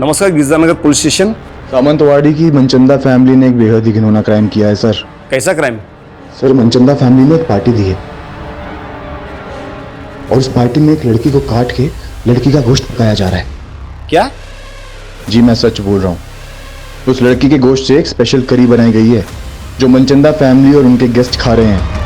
नमस्कार, गिरजानगर police station. सामंतवाड़ी की Manchanda family ने एक बेहद ही घिनौना क्राइम किया है सर। कैसा क्राइम? सर, मनचंदा फैमिली ने एक पार्टी दी है और उस पार्टी में एक लड़की को काट के लड़की का गोश्त पकाया जा रहा है। क्या? जी मैं सच बोल रहा हूँ। उस लड़की के गोश्त से एक स्पेशल करी बनाई गई है जो मनचंदा फैमिली और उनके गेस्ट खा रहे हैं।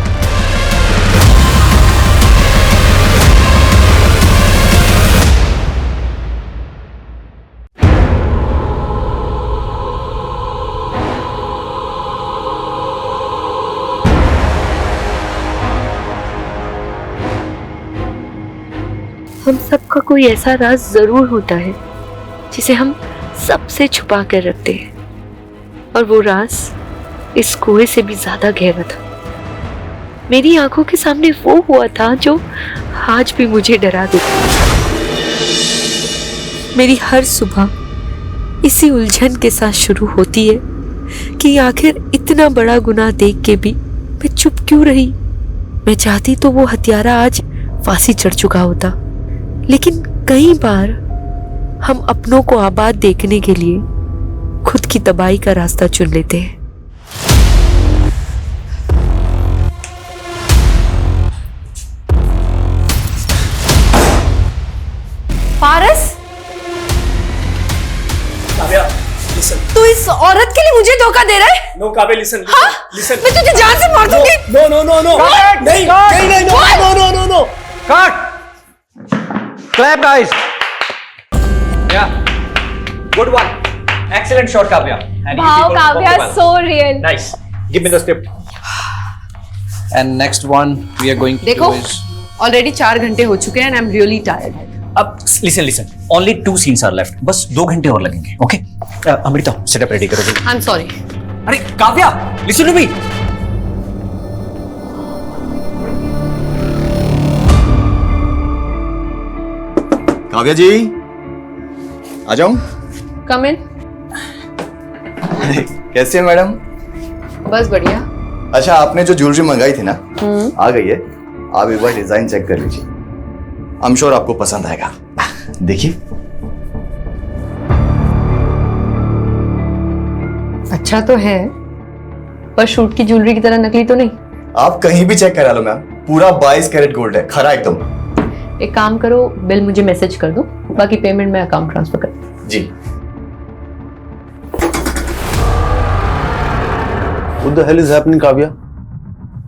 हम सबका कोई ऐसा राज जरूर होता है जिसे हम सबसे छुपा कर रखते हैं, और वो राज इस कुएं से भी ज्यादा गहरा था। मेरी आंखों के सामने वो हुआ था जो आज भी मुझे डरा देता। मेरी हर सुबह इसी उलझन के साथ शुरू होती है कि आखिर इतना बड़ा गुनाह देख के भी मैं चुप क्यों रही। मैं चाहती तो वो हत्यारा आज फांसी चढ़ चुका होता, लेकिन कई बार हम अपनों को आबाद देखने के लिए खुद की तबाही का रास्ता चुन लेते हैं। पारस, काव्या, listen. तू इस औरत के लिए मुझे धोखा दे रहा है? No, Kavya, listen. हाँ? Listen. मैं तुझे जान से मार दूंगी। No. नहीं, no. Cut! Clap, guys. Yeah. Good one. Excellent shot, Kavya. And Wow, easy goal Kavya, for the so ball. real. Nice. Give me the script. And next one we are going to देखो, do is. Already 4 घंटे हो चुके हैं and I'm really tired. अब listen. Only 2 scenes are left. बस 2 घंटे और लगेंगे. Okay? अमृता, setup ready करो जल्दी. I'm sorry. अरे Kavya, listen to me. Kavya जी, आ जाऊं? Come in. कैसे हैं मैडम? बस बढ़िया। अच्छा, आपने जो ज्वेलरी मंगाई थी ना, आ गई है। आप एक बार डिजाइन चेक कर लीजिए। आई एम श्योर आपको पसंद आएगा। देखिए। अच्छा तो है, पर शूट की ज्वेलरी की तरह नकली तो नहीं। आप कहीं भी चेक करा लो मैम, पूरा 22 कैरेट गोल्ड है, खरा एकदम। एक काम करो, बिल मुझे मैसेज कर दो, बाकी पेमेंट मैं अकाउंट ट्रांसफर कर। जी। What the hell is happening, Kavya?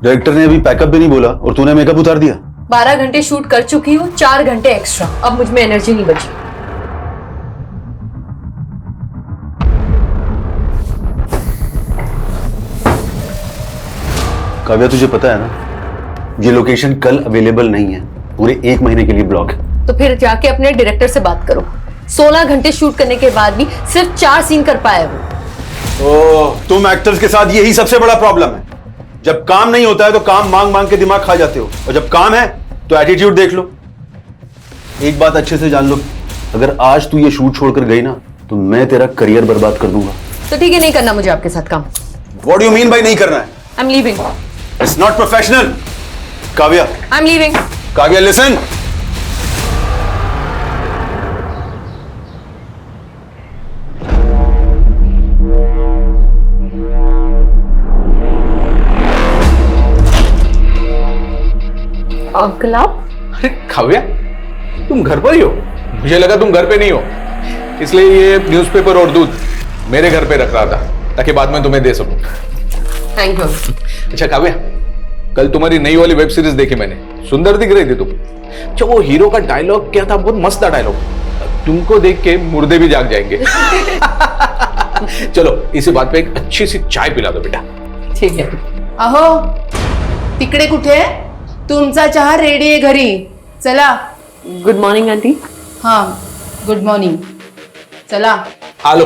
Director ने अभी पैकअप भी नहीं बोला और तूने मेकअप उतार दिया। 12 घंटे शूट कर चुकी हूँ, 4 घंटे एक्स्ट्रा। अब मुझ में एनर्जी नहीं बची। काव्या, तुझे पता है ना, ये लोकेशन कल अवेलेबल नहीं है, पूरे 1 महीने के लिए ब्लॉक है। तो फिर जाके अपने डायरेक्टर से बात करो। 16 घंटे शूट करने के बाद भी सिर्फ 4 सीन कर पाए वो। तुम एक्टर्स के साथ यही सबसे बड़ा प्रॉब्लम है। जब काम नहीं होता है तो काम मांग मांग के दिमाग खा जाते हो, और जब काम है तो एटीट्यूड देख लो। एक बात अच्छे से जान लो, अगर आज तू ये शूट छोड़कर गई ना तो मैं तेरा करियर बर्बाद कर दूंगा। तो ठीक है, नहीं करना मुझे आपके साथ काम। What do you mean by नहीं करना है? I am leaving. It's not professional. Kavya, I am leaving. Kavya, listen. Uncle आप? अरे काव्या, तुम घर पर ही हो? मुझे लगा तुम घर पे नहीं हो, इसलिए ये न्यूज़पेपर और दूध मेरे घर पे रख रहा था ताकि बाद में तुम्हें दे सकूं। Thank you. अच्छा काव्या, कल तुम्हारी नई वाली वेब सीरीज देखी मैंने, सुंदर दिख रही थी तुम। अच्छा, वो हीरो का डायलॉग क्या था? बहुत मस्त था डायलॉग। तुमको देख के मुर्दे भी जाग जाएंगे। चलो इसी बात पे एक अच्छी सी चाय पिला दो बेटा। ठीक है। अहो, तिकडे कुठे? तुमचा चहा रेडी आहे घरी, चला। Good morning aunty. हाँ, गुड मॉर्निंग, चला। आ लो,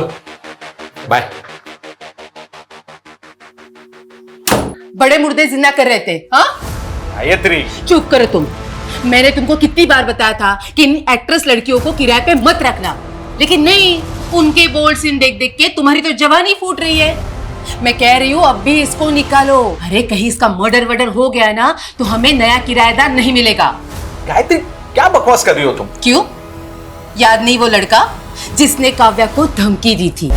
बाय। बड़े मुर्दे जिंदा कर रहे थे, हाँ? गायत्री, चुप करो तुम। मैंने तुमको कितनी बार बताया था कि इन एक्ट्रेस लड़कियों को किराए पे मत रखना, लेकिन नहीं, उनके बोल्ड सीन देख देख के तुम्हारी तो जवानी फूट रही है। मैं कह रही हूँ अब भी इसको निकालो। अरे कहीं इसका मर्डर वर्डर हो गया ना तो हमें नया किराएदार नहीं मिलेगा। गायत्री क्या बकवास कर रही हो तुम? क्यों? याद नहीं वो लड़का जिसने काव्या को धमकी दी थी?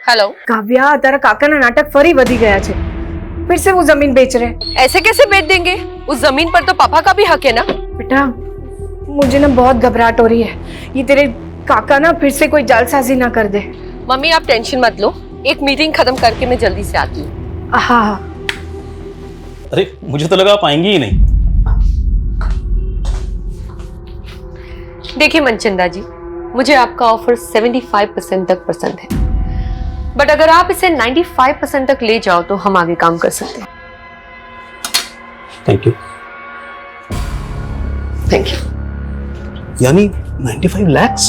हेलो કાવ્યા તારા કાકાના નાટક ફરી વધી ગયા છે फिर से वो जमीन बेच रहे हैं। ऐसे कैसे बेच देंगे? उस जमीन पर तो पापा का भी हक है ना। बेटा मुझे ना बहुत घबराहट हो रही है, ये तेरे काका ना फिर से कोई जालसाजी ना कर दे। मम्मी आप टेंशन मत लो, एक मीटिंग खत्म करके मैं जल्दी से आती हूँ। हाँ अरे मुझे तो लगा आप आएंगे ही नहीं। देखिए मनचंदा जी, मुझे आपका ऑफर 75% तक पसंद है, बट अगर आप इसे 95% तक ले जाओ तो हम आगे काम कर सकते हैं। Thank you. Thank you. यानी 95 lakhs?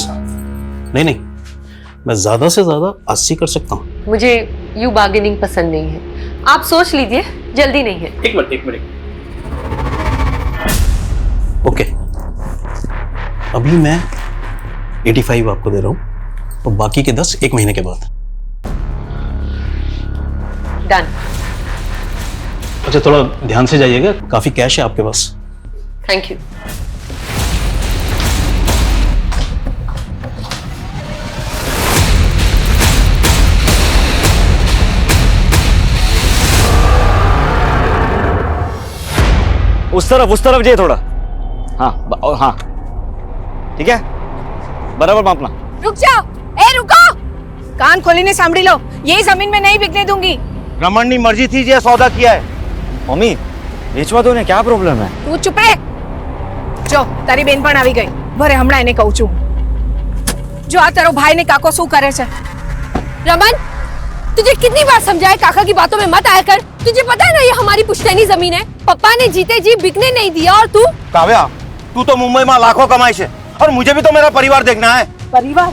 नहीं नहीं, मैं ज्यादा से ज्यादा 80 कर सकता हूँ। मुझे यू बार्गेनिंग पसंद नहीं है, आप सोच लीजिए, जल्दी नहीं है। एक मिनट। ओके, अभी मैं 85 आपको दे रहा हूँ और बाकी के 10 एक महीने के बाद। डन। अच्छा थोड़ा ध्यान से जाइएगा, काफी कैश है आपके पास। Thank you. उस तरफ जाइए थोड़ा। हाँ हाँ ठीक है, बराबर मापना। रुक जाओ, ए रुको, कान खोलीने सांभળી लो, ये जमीन में नहीं बिकने दूंगी। रमन की मर्जी थी, जे सौदा किया है। मम्मी बेचवा दो ने, क्या प्रॉब्लम है? તું ચૂપ રે। જો તારી બેન પણ આવી ગઈ, ભરે હમણાં એને કહું છું। જો આ તારો ભાઈ ને કાકો શું કરે છે। रमन, तुझे कितनी बार समझाया काका की बातों में मत आया कर। तुझे पता है ना ये हमारी पुश्तैनी जमीन है, पापा ने जीते जी बिकने नहीं दिया। और तू काव्या, तू तो मुंबई में लाखों कमाई से, और मुझे भी तो मेरा परिवार देखना है। परिवार?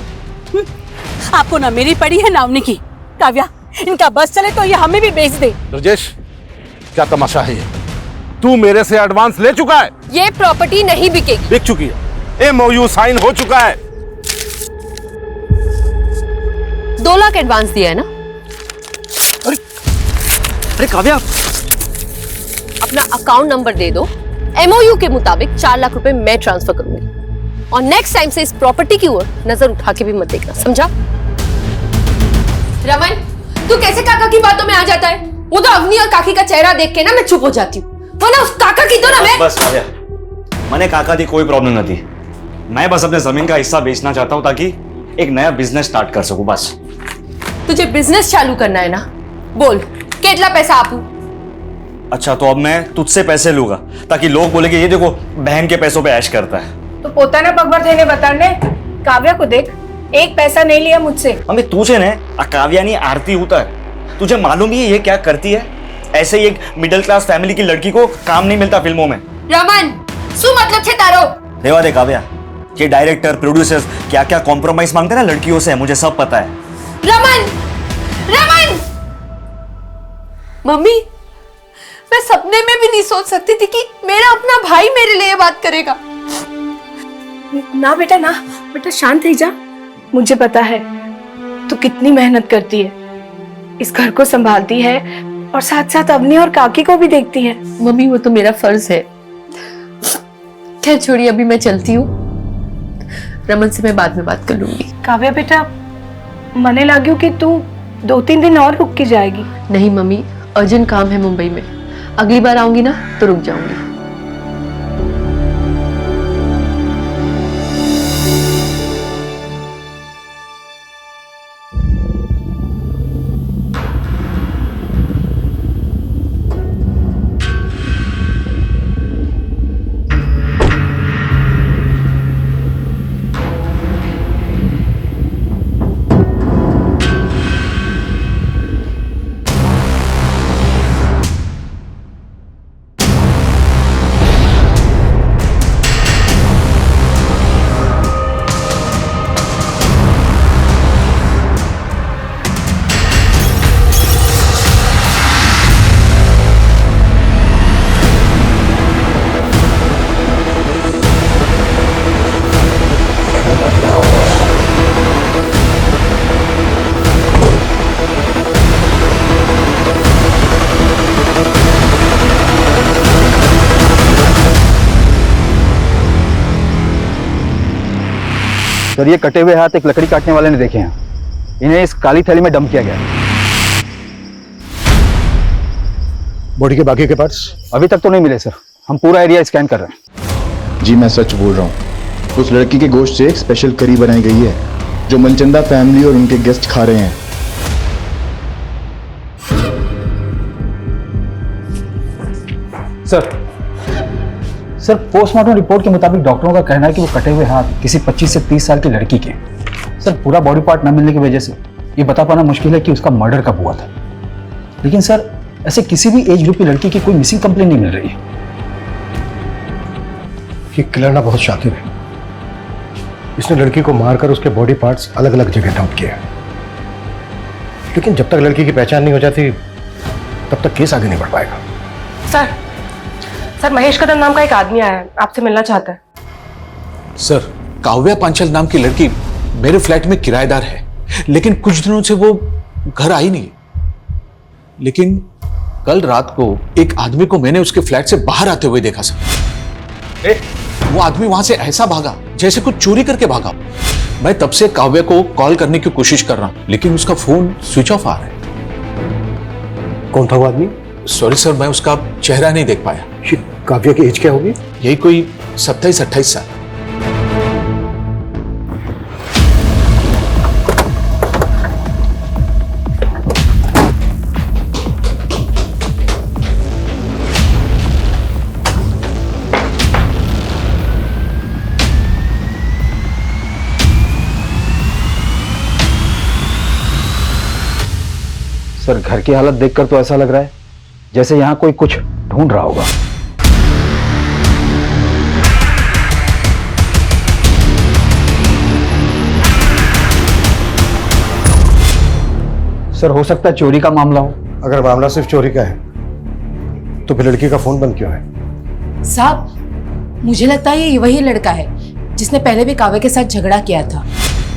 आपको ना मेरी पड़ी है ना उन्हीं की। काव्या, इनका बस चले तो ये हमें भी बेच दे। ब्रजेश, क्या तमाशा है ये? तू मेरे से एडवांस ले चुका है। ये प्रॉपर्टी नहीं बिकेगी। बिक चुकी है, एमओयू साइन हो चुका है। 2 लाख एडवांस दिया है ना? अरे काव्या, अपना अकाउंट नंबर दे दो, एमओयू के मुताबिक 4 लाख रुपए मैं ट्रांसफर करूंगी। और नेक्स्ट टाइम से इस प्रॉपर्टी की ओर नजर उठा के भी मत देखना, समझा? रमन, तू कैसे काका की बातों में आ जाता है? वो तो अग्नि और काकी का चेहरा देख के ना मैं चुप हो जाती हूँ, वरना उस काका की तो ना मैं। बस काव्या, मैंने काका दी कोई प्रॉब्लम नहीं थी। मैं बस अपने जमीन का हिस्सा बेचना चाहता हूँ ताकि एक नया बिजनेस स्टार्ट कर सकूं, बस। तुझे बिजनेस चालू करना है ना? बोल, कितना पैसा आपू? अच्छा तो अब मैं तुझसे पैसे लूंगा ताकि लोग बोलेंगे ये देखो बहन के पैसों पे ऐश करता है। तो પોતાના પગભર થઈને બતાડને। કાવ્યા को देख, एक पैसा नहीं लिया मुझसे। मम्मी तुझे ने काव्या नहीं आरती उतर, तुझे मालूम ही है ये क्या करती है? ऐसे ही एक मिडिल क्लास फैमिली की लड़की को काम नहीं मिलता फिल्मों में। रमन, શું मतलब છે તારો? रेवा दे काव्या, ये डायरेक्टर प्रोड्यूसर्स क्या क्या कॉम्प्रोमाइज मांगते हैं ना लड़कियों से, मुझे सब पता है। रमन, रमन! मम्मी, मैं सपने में भी नहीं सोच सकती थी कि मेरा अपना भाई मेरे लिए बात करेगा। ना बेटा ना, बेटा शांत रह जा। मुझे पता है तू कितनी मेहनत करती है, इस घर को संभालती है और साथ साथ अवनी और काकी को भी देखती है। मम्मी वो तो मेरा फर्ज है। खैर छोड़िए, अभी मैं चलती हूँ। रमन से मैं बाद में बात कर लूंगी। काव्या बेटा, मने लाग्યું कि तू 2-3 दिन और रुक के जाएगी। नहीं मम्मी, अर्जेंट काम है मुंबई में, अगली बार आऊंगी ना तो रुक जाऊंगी। सर ये कटे हुए हाथ एक लकड़ी काटने वाले ने देखे हैं। इन्हें इस काली थैली में डंप किया गया है। बॉडी के बाकी के पार्ट्स अभी तक तो नहीं मिले सर, हम पूरा एरिया स्कैन कर रहे हैं। जी मैं सच बोल रहा हूँ, उस लड़की के गोश्त से एक स्पेशल करी बनाई गई है जो मनचंदा फैमिली और उनके गेस्ट खा रहे हैं। सर पोस्टमार्टम रिपोर्ट के मुताबिक डॉक्टरों का कहना है कि वो कटे हुए हाथ किसी 25 से 30 साल की लड़की के हैं। सर पूरा बॉडी पार्ट न मिलने की वजह से ये बता पाना मुश्किल है कि उसका मर्डर कब हुआ था। लेकिन सर ऐसे किसी भी एज ग्रुप की लड़की की कोई मिसिंग कंप्लेंट नहीं मिल रही है। ये किलर ना बहुत शातिर है। इसने लड़की को मारकर उसके बॉडी पार्ट्स अलग अलग जगह डंप किए, लेकिन जब तक लड़की की पहचान नहीं हो जाती तब तक केस आगे नहीं बढ़ पाएगा। सर महेश कदम नाम का एक आदमी आया है, आपसे मिलना चाहता है। सर काव्या पांचल नाम की लड़की मेरे फ्लैट में किराएदार है, लेकिन कुछ दिनों से वो घर आई नहीं। लेकिन कल रात को एक आदमी को मैंने उसके फ्लैट से बाहर आते हुए देखा सर। वो आदमी वहां से ऐसा भागा जैसे कुछ चोरी करके भागा। मैं तब से काव्या को कॉल करने की कोशिश कर रहा हूं, लेकिन उसका फोन स्विच ऑफ आ रहा है। कौन था वो आदमी? सॉरी सर, मैं उसका चेहरा नहीं देख पाया। काव्या की एज क्या होगी? यही कोई 27-28 साल। सर घर की हालत देखकर तो ऐसा लग रहा है जैसे यहाँ कोई कुछ ढूंढ रहा होगा। सर हो सकता है चोरी का मामला हो। अगर मामला सिर्फ चोरी का है तो फिर लड़की का फोन बंद क्यों है? साहब मुझे लगता है ये वही लड़का है जिसने पहले भी काव्या के साथ झगड़ा किया था।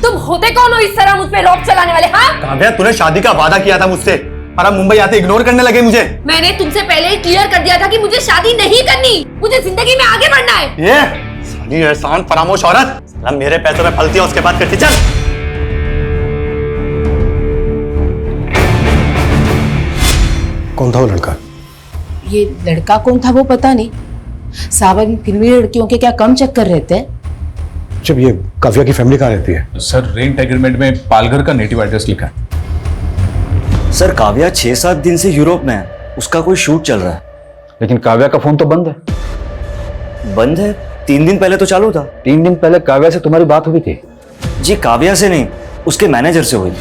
तुम होते कौन हो इस तरह मुझ पे रोक चलाने वाले? हाँ काव्या तूने शादी का वादा किया था मुझसे और अब मुंबई आते इग्नोर करने लगे मुझे। मैंने तुमसे पहले ही क्लियर कर दिया था कि मुझे शादी नहीं करनी, मुझे जिंदगी में आगे बढ़ना है। ये साली एहसान फरामोश औरत, साला मेरे पैसों में फलती है उसके बाद करती। चल कौन था वो लड़का? ये लड़का कौन था वो पता नहीं साहब। अभी फिल्मी लड़कियों के क्या कम चक्कर रहते हैं। जब ये काव्या की फैमिली कहाँ रहती है? सर रेंट एग्रीमेंट में पालघर का नेटिव एड्रेस लिखा है। सर काव्या 6-7 दिन से यूरोप में है, उसका कोई शूट चल रहा है। लेकिन काव्या का फोन तो बंद है। बंद है? 3 दिन पहले तो चालू था। 3 दिन पहले काव्या से तुम्हारी बात हुई थी? जी काव्या से नहीं, उसके मैनेजर से हुई।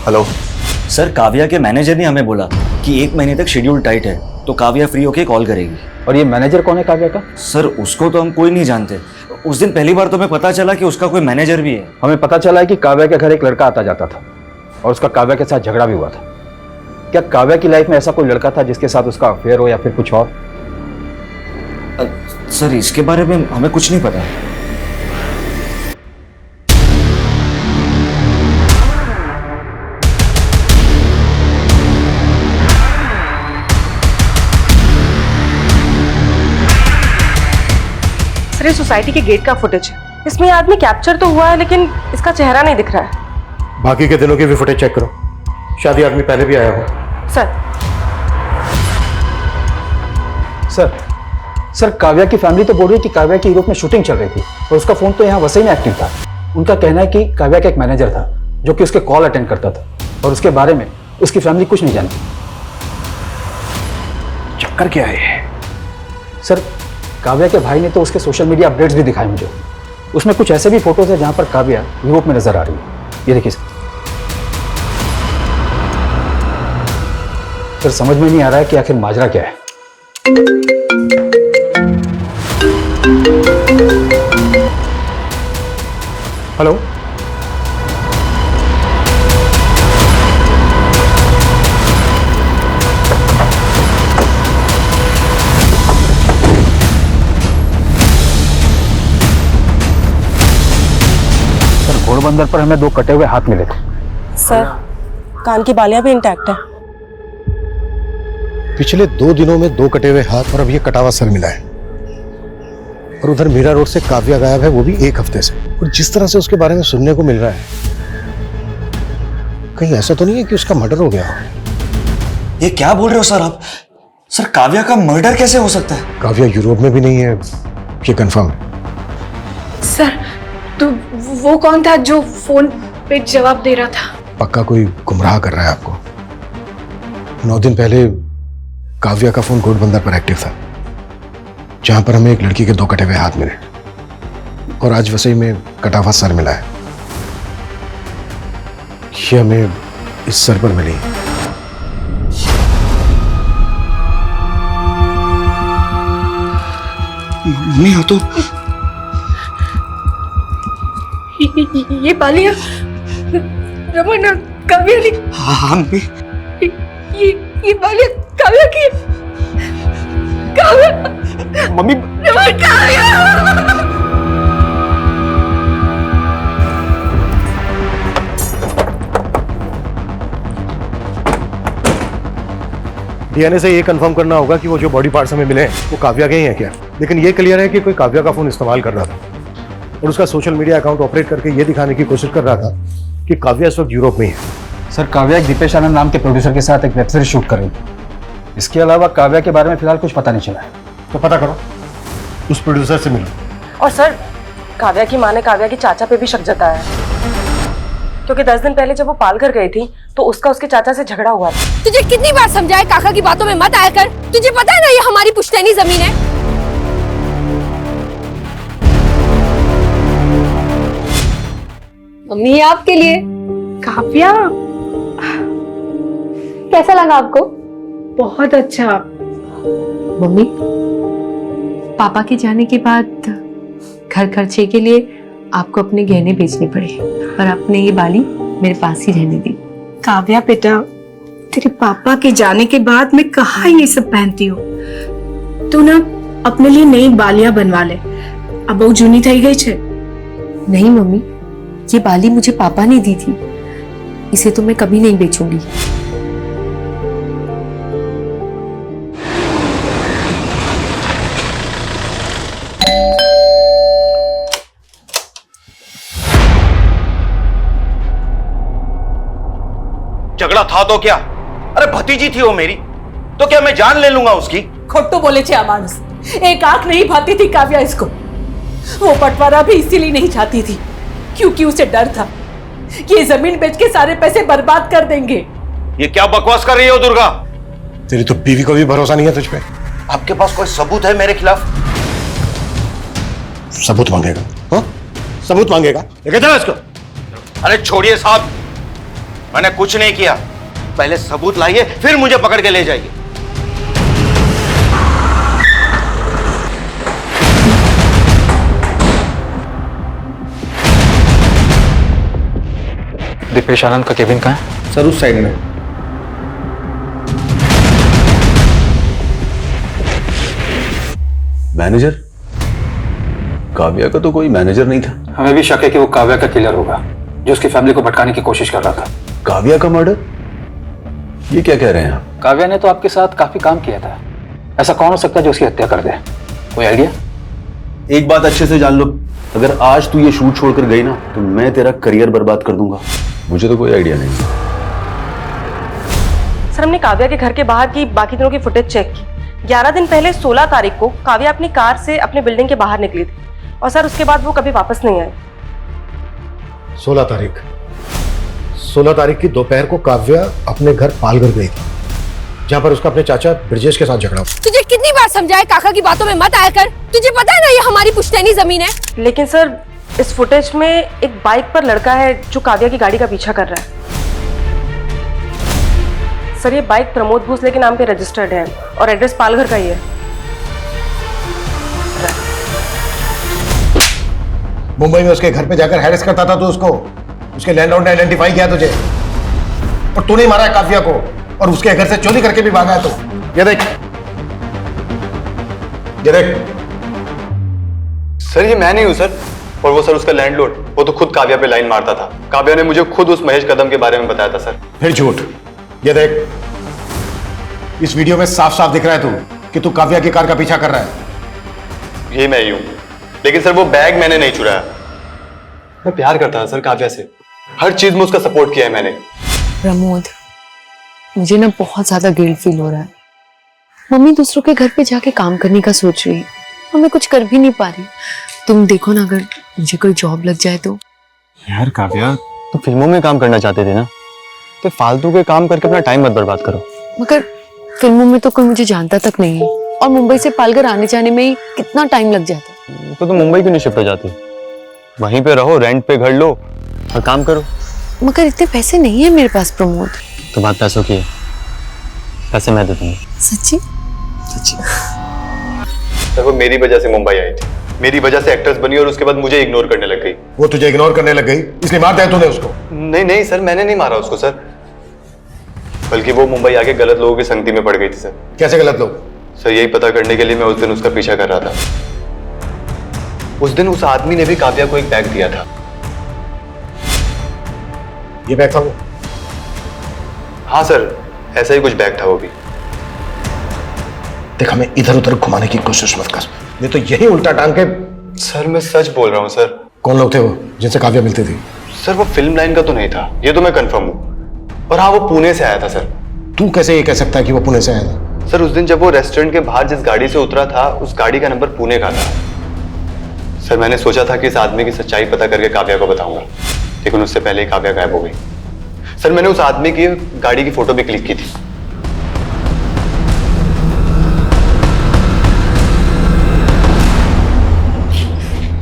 हेलो सर काव्या के मैनेजर ने हमें बोला कि 1 महीने तक शेड्यूल टाइट है, तो काव्या फ्री होके कॉल करेगी। और ये मैनेजर कौन है काव्या का? सर उसको तो हम कोई नहीं जानते। उस दिन पहली बार तो हमें पता चला कि उसका कोई मैनेजर भी है। हमें पता चला है कि काव्या के घर एक लड़का आता जाता था और उसका काव्या के साथ झगड़ा भी हुआ था। क्या काव्या की लाइफ में ऐसा कोई लड़का था जिसके साथ उसका अफेयर हो या फिर कुछ और? सर इसके बारे में हमें कुछ नहीं पता। सर ये सोसाइटी के गेट का फुटेज है, इसमें ये आदमी कैप्चर तो हुआ है लेकिन इसका चेहरा नहीं दिख रहा है। बाकी के दिनों की भी फुटेज चेक करो, शादी आदमी पहले भी आया हो। सर काव्या की फैमिली तो बोल रही है कि काव्या की यूरोप में शूटिंग चल रही थी और उसका फोन तो यहाँ वसई में एक्टिव था। उनका कहना है कि काव्या का एक मैनेजर था जो कि उसके कॉल अटेंड करता था और उसके बारे में उसकी फैमिली कुछ नहीं जानती। चक्कर क्या है? सर काव्या के भाई ने तो उसके सोशल मीडिया अपडेट्स भी दिखाए मुझे। उसमें कुछ ऐसे भी फोटोज है जहां पर काव्या यूरोप में नजर आ रही है। ये देखिए सर समझ में नहीं आ रहा है कि आखिर माजरा क्या है। हेलो घोड़बंदर पर हमें 2 कटे हुए हाथ मिले थे। सर कान की बालियां भी इंटैक्ट है। पिछले 2 दिनों में 2 कटे हुए हाथ और अब ये कटा हुआ सर मिला है। और उधर मीरा रोड से काव्या गायब है, वो भी 1 हफ्ते से। और जिस तरह से उसके बारे में सुनने को मिल रहा है, कहीं ऐसा तो नहीं है कि उसका मर्डर हो गया हो? ये क्या बोल रहे हो सर आप? सर काव्या का मर्डर कैसे हो सकता है? काव्या यूरोप में भी नहीं है, ये कंफर्म है। सर, तो वो कौन था जो फोन पे जवाब दे रहा था? पक्का कोई गुमराह कर रहा है आपको। 9 दिन पहले काव्या का फोन घोड़बंदर पर एक्टिव था, जहां पर हमें एक लड़की के 2 कटे हुए हाथ मिले, और आज वसई में कटा हुआ सर मिला है। ये हमें इस सर पर मिली। मम्मी हो तो ये बालियां रमन और काव्या ने। हाँ मम्मी। ये बालियां काव्या की। काव्या मम्मी। रमन, काव्या। डीएनए से ये कंफर्म करना होगा कि वो जो बॉडी पार्ट्स हमें मिले हैं वो काव्या के ही हैं क्या। लेकिन ये क्लियर है कि कोई काव्या का फोन इस्तेमाल कर रहा था और उसका सोशल मीडिया अकाउंट ऑपरेट करके ये दिखाने की कोशिश कर रहा था कि काव्या इस वक्त यूरोप में ही है। सर, काव्या एक दीपेश आनंद नाम के प्रोड्यूसर के साथ एक वेब सीरीज शूट कर रही थी। इसके अलावा काव्या के बारे में फिलहाल कुछ पता नहीं चला है। तो पता करो, उस प्रोड्यूसर से मिलो। और सर, काव्या की माँ ने काव्या के चाचा पे भी शक जताया है, क्योंकि 10 दिन पहले जब वो पालघर गई थी तो उसका उसके चाचा से झगड़ा हुआ था। तुझे कितनी बार समझाया काका की बातों में मत आया कर। तुझे पता है ना ये हमारी पुश्तैनी जमीन है। मम्मी ये आपके लिए। काव्या, कैसा लगा आपको? बहुत अच्छा। मम्मी, पापा के जाने के बाद घर खर्चे के लिए आपको अपने गहने बेचने पड़े, पर आपने ये बाली मेरे पास ही रहने दी। काव्या बेटा, तेरे पापा के जाने के बाद मैं कहाँ ये सब पहनती हूँ। तू ना अपने लिए नई बालियां बनवा ले, अब वो जूनी थई गई छे। नहीं मम्मी, ये बाली मुझे पापा ने दी थी, इसे तो मैं कभी नहीं बेचूंगी। झगड़ा था तो क्या? अरे भतीजी थी वो मेरी, तो क्या मैं जान ले लूंगा उसकी? खोटो बोले छे मानुस, एक आंख नहीं भाती थी काव्या इसको। वो बंटवारा भी इसीलिए नहीं चाहती थी क्योंकि उसे डर था कि ये जमीन बेच के सारे पैसे बर्बाद कर देंगे। ये क्या बकवास कर रही हो दुर्गा? तेरी तो बीवी को भी भरोसा नहीं है तुझ पे। आपके पास कोई सबूत है मेरे खिलाफ? सबूत मांगेगा? हाँ, सबूत मांगेगा? लेके चलो इसको। अरे छोड़िए साहब, मैंने कुछ नहीं किया। पहले सबूत लाइए, फिर मुझे पकड़ के ले जाइए। दीपेश आनंद का केबिन कहाँ है? सर उस साइड में। मैनेजर? काव्या का तो कोई मैनेजर नहीं था। हमें भी शक है कि वो काव्या का किलर होगा जो उसकी फैमिली को भटकाने की कोशिश कर रहा था। काव्या का मर्डर? ये क्या कह रहे हैं आप? काव्या ने तो आपके साथ काफी काम किया था, ऐसा कौन हो सकता है जो उसकी हत्या कर दे? कोई आइडिया? एक बात अच्छे से जान लो, अगर आज तू ये शूट छोड़कर गई ना तो मैं तेरा करियर बर्बाद कर दूंगा। मुझे तो कोई आइडिया नहीं। सर, हमने काव्या के घर के बाहर की बाकी दिनों की फुटेज चेक की। 11 दिन पहले 16 तारीख को काव्या अपनी कार से अपने बिल्डिंग के बाहर निकली थी और सर उसके बाद वो कभी वापस नहीं आई। 16 तारीख की दोपहर को काव्या अपने घर पालघर गई थी, जहां पर उसका अपने चाचा ब्रजेश के साथ झगड़ा हुआ। तुझे कितनी बार समझाया काका की बातों में मत आया कर। तुझे पता है ना ये हमारी पुश्तैनी जमीन है। लेकिन सर, इस फुटेज में एक बाइक पर लड़का है जो काव्या की गाड़ी का पीछा कर रहा है। सर, ये बाइक प्रमोद भोसले के नाम पे रजिस्टर्ड है और एड्रेस पालघर का ही है। मुंबई में उसके घर पे जाकर हैरेस करता था तो उसके लैंडलॉर्ड ने आइडेंटिफाई किया तुझे, और तूने मारा है काव्या को और उसके घर से चोरी करके भी भागा है। तो ये देख, ये देख। सर ये मैं नहीं हूं सर, और वो सर उसका लैंडलॉर्ड, वो तो खुद काव्या पे लाइन मारता था। काव्या ने मुझे खुद उस महेश कदम के बारे में बताया था सर। फिर झूठ। ये देख, इस वीडियो में साफ साफ दिख रहा है कि तू काव्या की कार का पीछा कर रहा है। ये मैं ही हूं, लेकिन सर वो बैग मैंने नहीं चुराया। मैं प्यार करता था सर काव्या से, हर चीज में उसका सपोर्ट किया है मैंने। प्रमोद, मुझे ना बहुत ज्यादा गिल्ट फील हो रहा है। मम्मी दूसरों के घर पे जाके काम करने का सोच रही है और मैं कुछ कर भी नहीं पा रही। तुम देखो ना, अगर मुझे कोई जॉब लग जाए तो। यार काव्या, तो फिल्मों में काम करना चाहते थे ना, तो फालतू के काम करके अपना टाइम मत बर्बाद करो। मगर फिल्मों में तो कोई मुझे जानता तक नहीं है और मुंबई से पालघर आने जाने में ही कितना टाइम लग जाता है। तो मुंबई क्यों नहीं शिफ्ट हो जाती? वहीं पे रहो, रेंट पे घर लो और काम करो। मगर इतने पैसे नहीं है मेरे पास प्रमोद। तो बात पैसों की है, पैसे मैं दे दूंगा। सच्ची? सच्ची। सर वो मेरी वजह से मुंबई आई थी, मेरी वजह से एक्ट्रेस बनी और उसके बाद मुझे इग्नोर करने लग गई। वो तुझे इग्नोर करने लग गई इसलिए मार दिया तूने उसको? नहीं नहीं सर, मैंने नहीं मारा उसको सर, बल्कि वो मुंबई आके गलत लोगों की संगति में पड़ गई थी सर। कैसे गलत लोग? सर यही पता करने के लिए मैं उस दिन उसका पीछा कर रहा था। उस दिन उस आदमी ने भी काव्या को एक बैग दिया था। ये बैग था वो? हाँ सर, ऐसा ही कुछ बैग था वो भी। देख, हमें इधर उधर घुमाने की कोशिश मत कर, नहीं तो यही उल्टा टांग के। सर मैं सच बोल रहा हूँ सर। कौन लोग थे वो जिनसे काव्या मिलती थी? सर वो फिल्म लाइन का तो नहीं था, ये तो मैं कंफर्म हूँ। और हाँ, वो पुणे से आया था सर। तू कैसे ये कह सकता है कि वो पुणे से आया था? सर उस दिन जब वो रेस्टोरेंट के बाहर जिस गाड़ी से उतरा था, उस गाड़ी का नंबर पुणे का था। सर मैंने सोचा था कि इस आदमी की सच्चाई पता करके काव्या को बताऊंगा, लेकिन उससे पहले ही काव्या गायब हो गई। सर मैंने उस आदमी की गाड़ी की फोटो भी क्लिक की थी।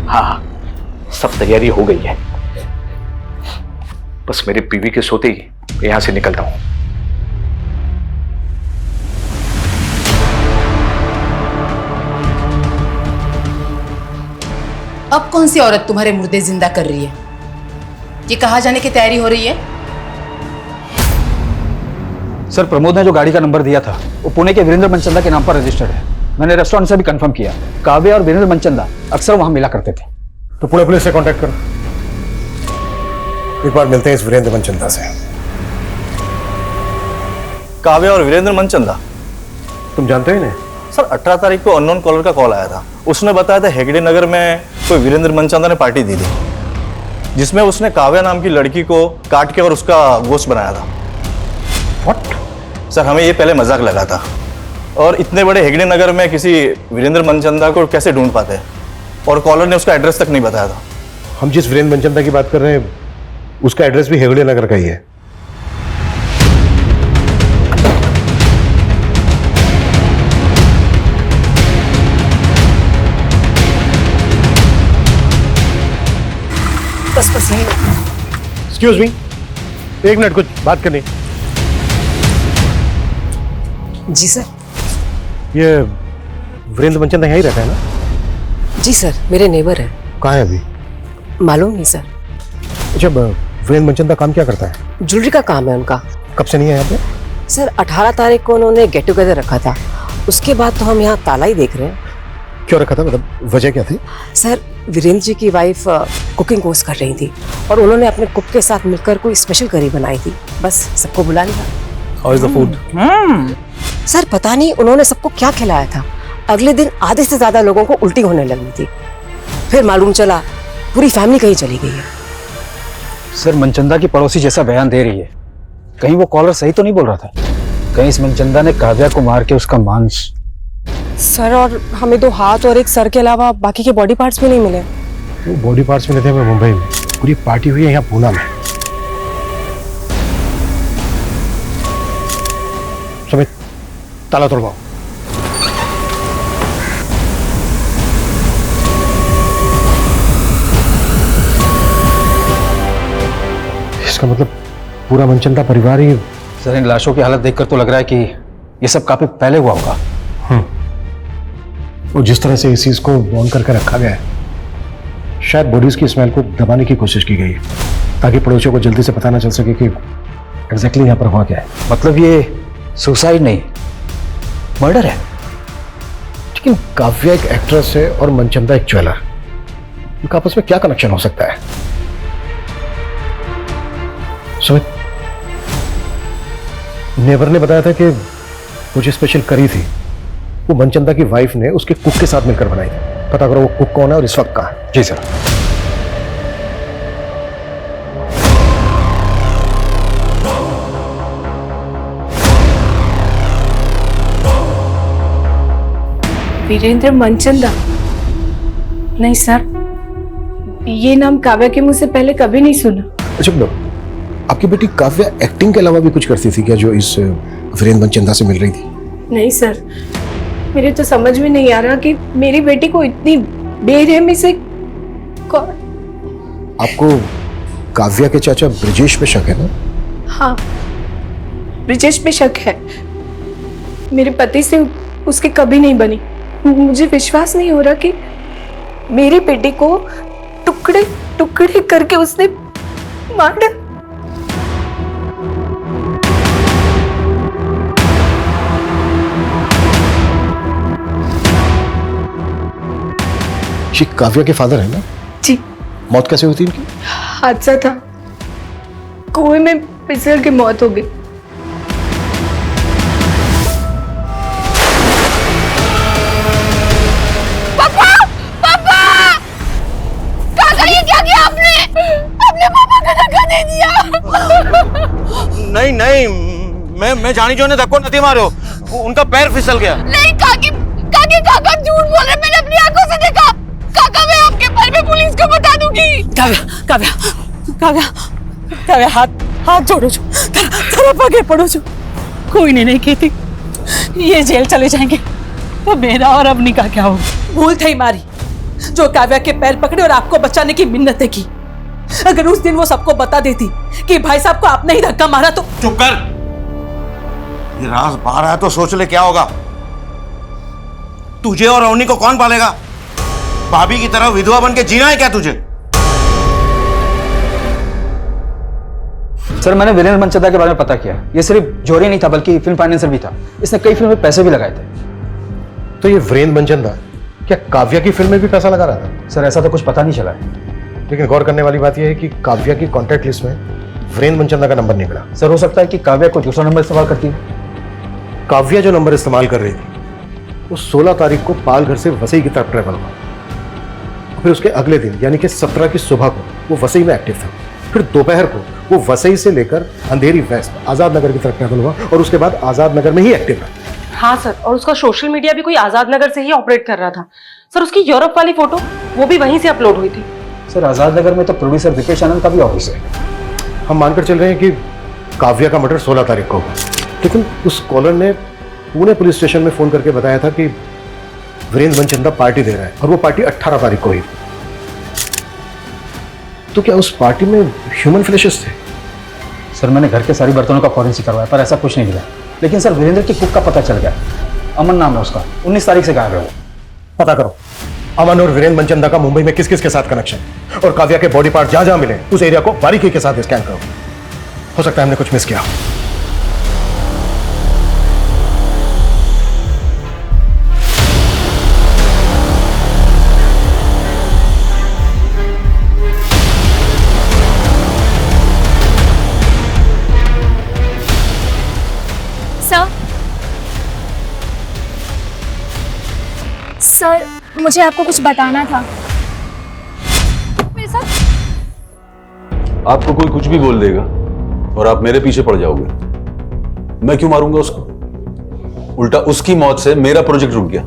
हाँ, सब तैयारी हो गई है, बस मेरी बीवी के सोते ही यहां से निकलता हूं। अब कौन सी औरत तुम्हारे मुर्दे जिंदा कर रही है? ये कहाँ जाने की तैयारी हो रही है? सर, प्रमोद ने जो गाड़ी का नंबर दिया था वो पुणे के वीरेंद्र मनचंदा के नाम पर रजिस्टर्ड है। मैंने रेस्टोरेंट से भी कंफर्म किया, काव्या और वीरेंद्र मनचंदा अक्सर वहां मिला करते थे। तो पुणे पुलिस से कांटेक्ट करो, एक बार मिलते हैं इस वीरेंद्र मनचंदा से। काव्या और वीरेंद्र मनचंदा, तुम जानते हो इन्हें? सर 18 तारीख को अननोन कॉलर का कॉल आया था। उसने बताया था हेगड़े नगर में कोई वीरेंद्र मनचंदा ने पार्टी दी थी, जिसमें उसने काव्या नाम की लड़की को काट के और उसका गोश्त बनाया था। व्हाट? सर हमें ये पहले मजाक लगा था, और इतने बड़े हेगड़े नगर में किसी वीरेंद्र मनचंदा को कैसे ढूंढ पाते हैं, और कॉलर ने उसका एड्रेस तक नहीं बताया था। हम जिस वीरेंद्र मनचंदा की बात कर रहे हैं उसका एड्रेस भी हेगड़े नगर का ही है। बस नहीं। एक्सक्यूज मी, एक मिनट, कुछ बात करनी। जी सर। ये वीरेंद्र मनचंदा यहीं रहता है ना? जी सर, मेरे नेबर है। कहाँ है अभी? मालूम नहीं सर। अच्छा, वीरेंद्र मनचंदा काम क्या करता है? ज्वेलरी का काम है उनका। कब से नहीं है यहाँ पे? सर 18 तारीख को उन्होंने गेट टुगेदर रखा था, उसके बाद तो हम यहाँ ताला ही देख रहे हैं। क्यों रखा था, मतलब वजह क्या थी? सर वीरेंद्र जी की वाइफ कुकिंग कोर्स कर रही थी और उन्होंने अपने कुक के साथ मिलकर कोई स्पेशल करी बनाई थी, बस सबको बुला लिया। How is the food? Sir पता नहीं उन्होंने सबको क्या खिलाया था, अगले दिन आधे से ज्यादा लोगों को उल्टी होने लगी थी। फिर मालूम चला पूरी फैमिली कहीं चली गई है। सर, मनचंदा की पड़ोसी जैसा बयान दे रही है, कहीं वो कॉलर सही तो नहीं बोल रहा था? कहीं इस मनचंदा ने काव्या को मार के उसका मांस। सर, और हमें 2 हाथ और 1 सर के अलावा बाकी के बॉडी पार्ट्स भी नहीं मिले। वो बॉडी पार्ट्स मिले थे हमें मुंबई में, पूरी पार्टी हुई है यहाँ पूना में। सुमित, ताला तोड़वाओ। इसका मतलब पूरा मनचंदा परिवार ही। सर, इन लाशों की हालत देखकर तो लग रहा है कि ये सब काफी पहले हुआ होगा। और जिस तरह से इस चीज को बॉन्ड करके रखा गया है, शायद बॉडीज की स्मेल को दबाने की कोशिश की गई है ताकि पड़ोसियों को जल्दी से पता ना चल सके कि एग्जैक्टली यहाँ पर हुआ क्या है। मतलब ये सुसाइड नहीं, मर्डर है। लेकिन काव्या एक एक्ट्रेस है और मनचंदा एक ज्वेलर, इनका आपस में क्या कनेक्शन हो सकता है? सुमित, नेबर ने बताया था कि वो जो स्पेशल करी थी वो मनचंदा की वाइफ ने उसके कुक के साथ मिलकर बनाई थी। पता करो वो कुक कौन है और इस वक्त कहाँ है। जी सर। वीरेंद्र मनचंदा? नहीं सर, ये नाम काव्या के मुंह से पहले कभी नहीं सुना। अच्छा आपकी बेटी काव्या एक्टिंग के अलावा भी कुछ करती थी क्या जो इस वीरेंद्र मनचंदा से मिल रही थी? नहीं सर, मेरे तो समझ में नहीं आ रहा कि मेरी बेटी को इतनी बेरहमी से कौन। आपको काव्या के चाचा ब्रिजेश पे शक है ना? हाँ, ब्रिजेश पे शक है। मेरे पति से उसकी कभी नहीं बनी। मुझे विश्वास नहीं हो रहा कि मेरी बेटी को टुकड़े टुकड़े करके उसने मार डाला। ये काव्या के फादर है ना? जी। मौत कैसे हुई थी इनकी? हादसा था, कुएं में फिसल के मौत हो गई। पापा, पापा, काका ये क्या किया आपने? अपने पापा को धक्का दे दिया। नहीं नहीं, मैं जानी जो ने धक्को नहीं मारो, उनका पैर फिसल गया। नहीं काकी, काका झूठ बोल रहे, मैंने अपनी आंखों से देखा। काका मैं आपके पैर पे पुलिस को बता दूंगी। काव्या हाथ जोड़ो जो, तेरा पगे पड़ो जो। कोई नहीं कहती ये जेल चले जाएंगे तो मेरा और अवनी का क्या होगा? भूल थी मारी जो काव्या के पैर पकड़े और आपको बचाने की मिन्नतें की। अगर उस दिन वो सबको बता देती कि भाई साहब को आपने ही धक्का मारा तो। चुप कर, ये राज बाहर आया तो सोच ले क्या होगा। तुझे और अवनी को कौन पालेगा? भाभी की तरह विधवा बन के जीना है क्या तुझे? सर मैंने वीरेंद्र मनचंदा के बारे में पता किया। ये सिर्फ जोरी नहीं था बल्कि फिल्म फाइनेंसर भी था। इसने कई फिल्म में पैसे भी लगाए थे। तो ये वीरेंद्र मनचंदा क्या काव्या की फिल्म में भी पैसा लगा रहा था? सर ऐसा तो कुछ पता नहीं चला है। लेकिन गौर करने वाली बात यह है कि काव्या की कॉन्टैक्ट लिस्ट में वीरेंद्र मनचंदा का नंबर नहीं मिला। सर हो सकता है कि काव्या को दूसरा नंबर इस्तेमाल करती है। काव्या जो नंबर इस्तेमाल कर रही थी वो 16 तारीख को पाल घर से वसई की तरफ ट्रेवल हुआ। फिर उसके अगले दिन यानी कि 17 की सुबह को वो वसई में एक्टिव था। फिर दोपहर को वो वसई से लेकर अंधेरी वेस्ट आजाद नगर की तरफ ट्रेवल हुआ और उसके बाद आजाद नगर में ही एक्टिव रहा। हाँ सर, और उसका सोशल मीडिया भी कोई आजाद नगर से ही ऑपरेट कर रहा था। सर उसकी यूरोप वाली फोटो वो भी वहीं से अपलोड हुई थी। सर आजाद नगर में तो प्रोड्यूसर दिपेश आनंद का भी ऑफिस है। हम मानकर चल रहे हैं कि काव्या का मर्डर 16 तारीख को हुआ, लेकिन उस कॉलर ने पुणे पुलिस स्टेशन में फोन करके बताया था कि वीरेंद्र मनचंदा पार्टी दे रहा है और वो पार्टी 18 तारीख को हुई। तो क्या उस पार्टी में ह्यूमन फ्लैशेस थे? सर मैंने घर के सारी बर्तनों का फॉरेंसिक करवाया पर ऐसा कुछ नहीं मिला। लेकिन सर वीरेंद्र की कुक का पता चल गया। अमन नाम है उसका, 19 तारीख से गायब है वो। पता करो अमन और वीरेंद्र मनचंदा का मुंबई में किस किस के साथ कनेक्शन और काव्या के बॉडी पार्ट जहां जहां मिले उस एरिया को बारीकी के साथ स्कैन करो। हो सकता है हमने कुछ मिस किया। सर मुझे आपको कुछ बताना था। मेरे साथ आपको कोई कुछ भी बोल देगा और आप मेरे पीछे पड़ जाओगे। मैं क्यों मारूंगा उसको? उल्टा उसकी मौत से मेरा प्रोजेक्ट रुक गया।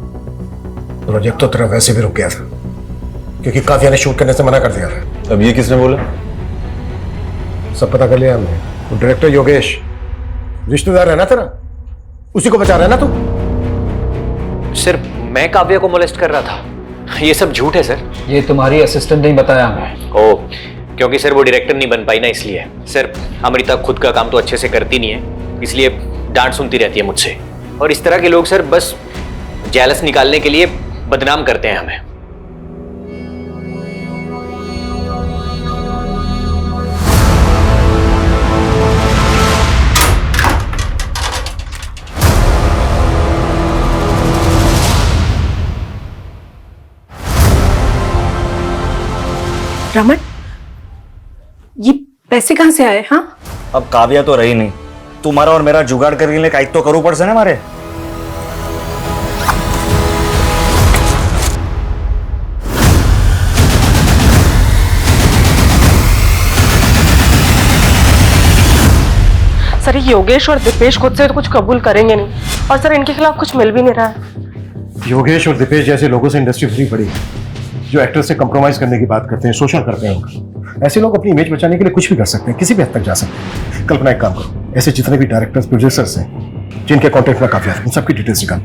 प्रोजेक्ट तो तेरा वैसे भी रुक गया था क्योंकि काव्या ने शूट करने से मना कर दिया था। अब ये किसने बोला? सब पता कर लिया हमने। वो डायरेक्टर योगेश रिश्तेदार है ना तेरा, उसी को बचा रहा है ना तू? सिर्फ मैं काव्या को मोलेस्ट कर रहा था, ये सब झूठ है सर। ये तुम्हारी असिस्टेंट ने बताया हमें। ओ, क्योंकि सर वो डायरेक्टर नहीं बन पाई ना, इसलिए। सर अमृता खुद का काम तो अच्छे से करती नहीं है, इसलिए डांट सुनती रहती है मुझसे। और इस तरह के लोग सर बस जेलस निकालने के लिए बदनाम करते हैं हमें। रमन, ये पैसे कहाँ से आए? हाँ अब काव्या तो रही नहीं, तुम्हारा और मेरा जुगाड़ करने के लिए काइक तो करूँ पड़ से ना हमारे। सर ये योगेश और दीपेश खुद से तो कुछ कबूल करेंगे नहीं, और सर इनके खिलाफ कुछ मिल भी नहीं रहा है। योगेश और दीपेश जैसे लोगों से इंडस्ट्री भरी पड़ी है, जो एक्टर से कंप्रोमाइज करने की बात करते हैं, शोषण करते हैं उनका। ऐसे लोग अपनी इमेज बचाने के लिए कुछ भी कर सकते हैं, किसी भी हद तक जा सकते हैं। कल्पना एक काम करो, ऐसे जितने भी डायरेक्टर्स प्रोड्यूसर्स हैं जिनके कॉन्टेक्ट में काव्या है, उन सबकी डिटेल्स निकालो।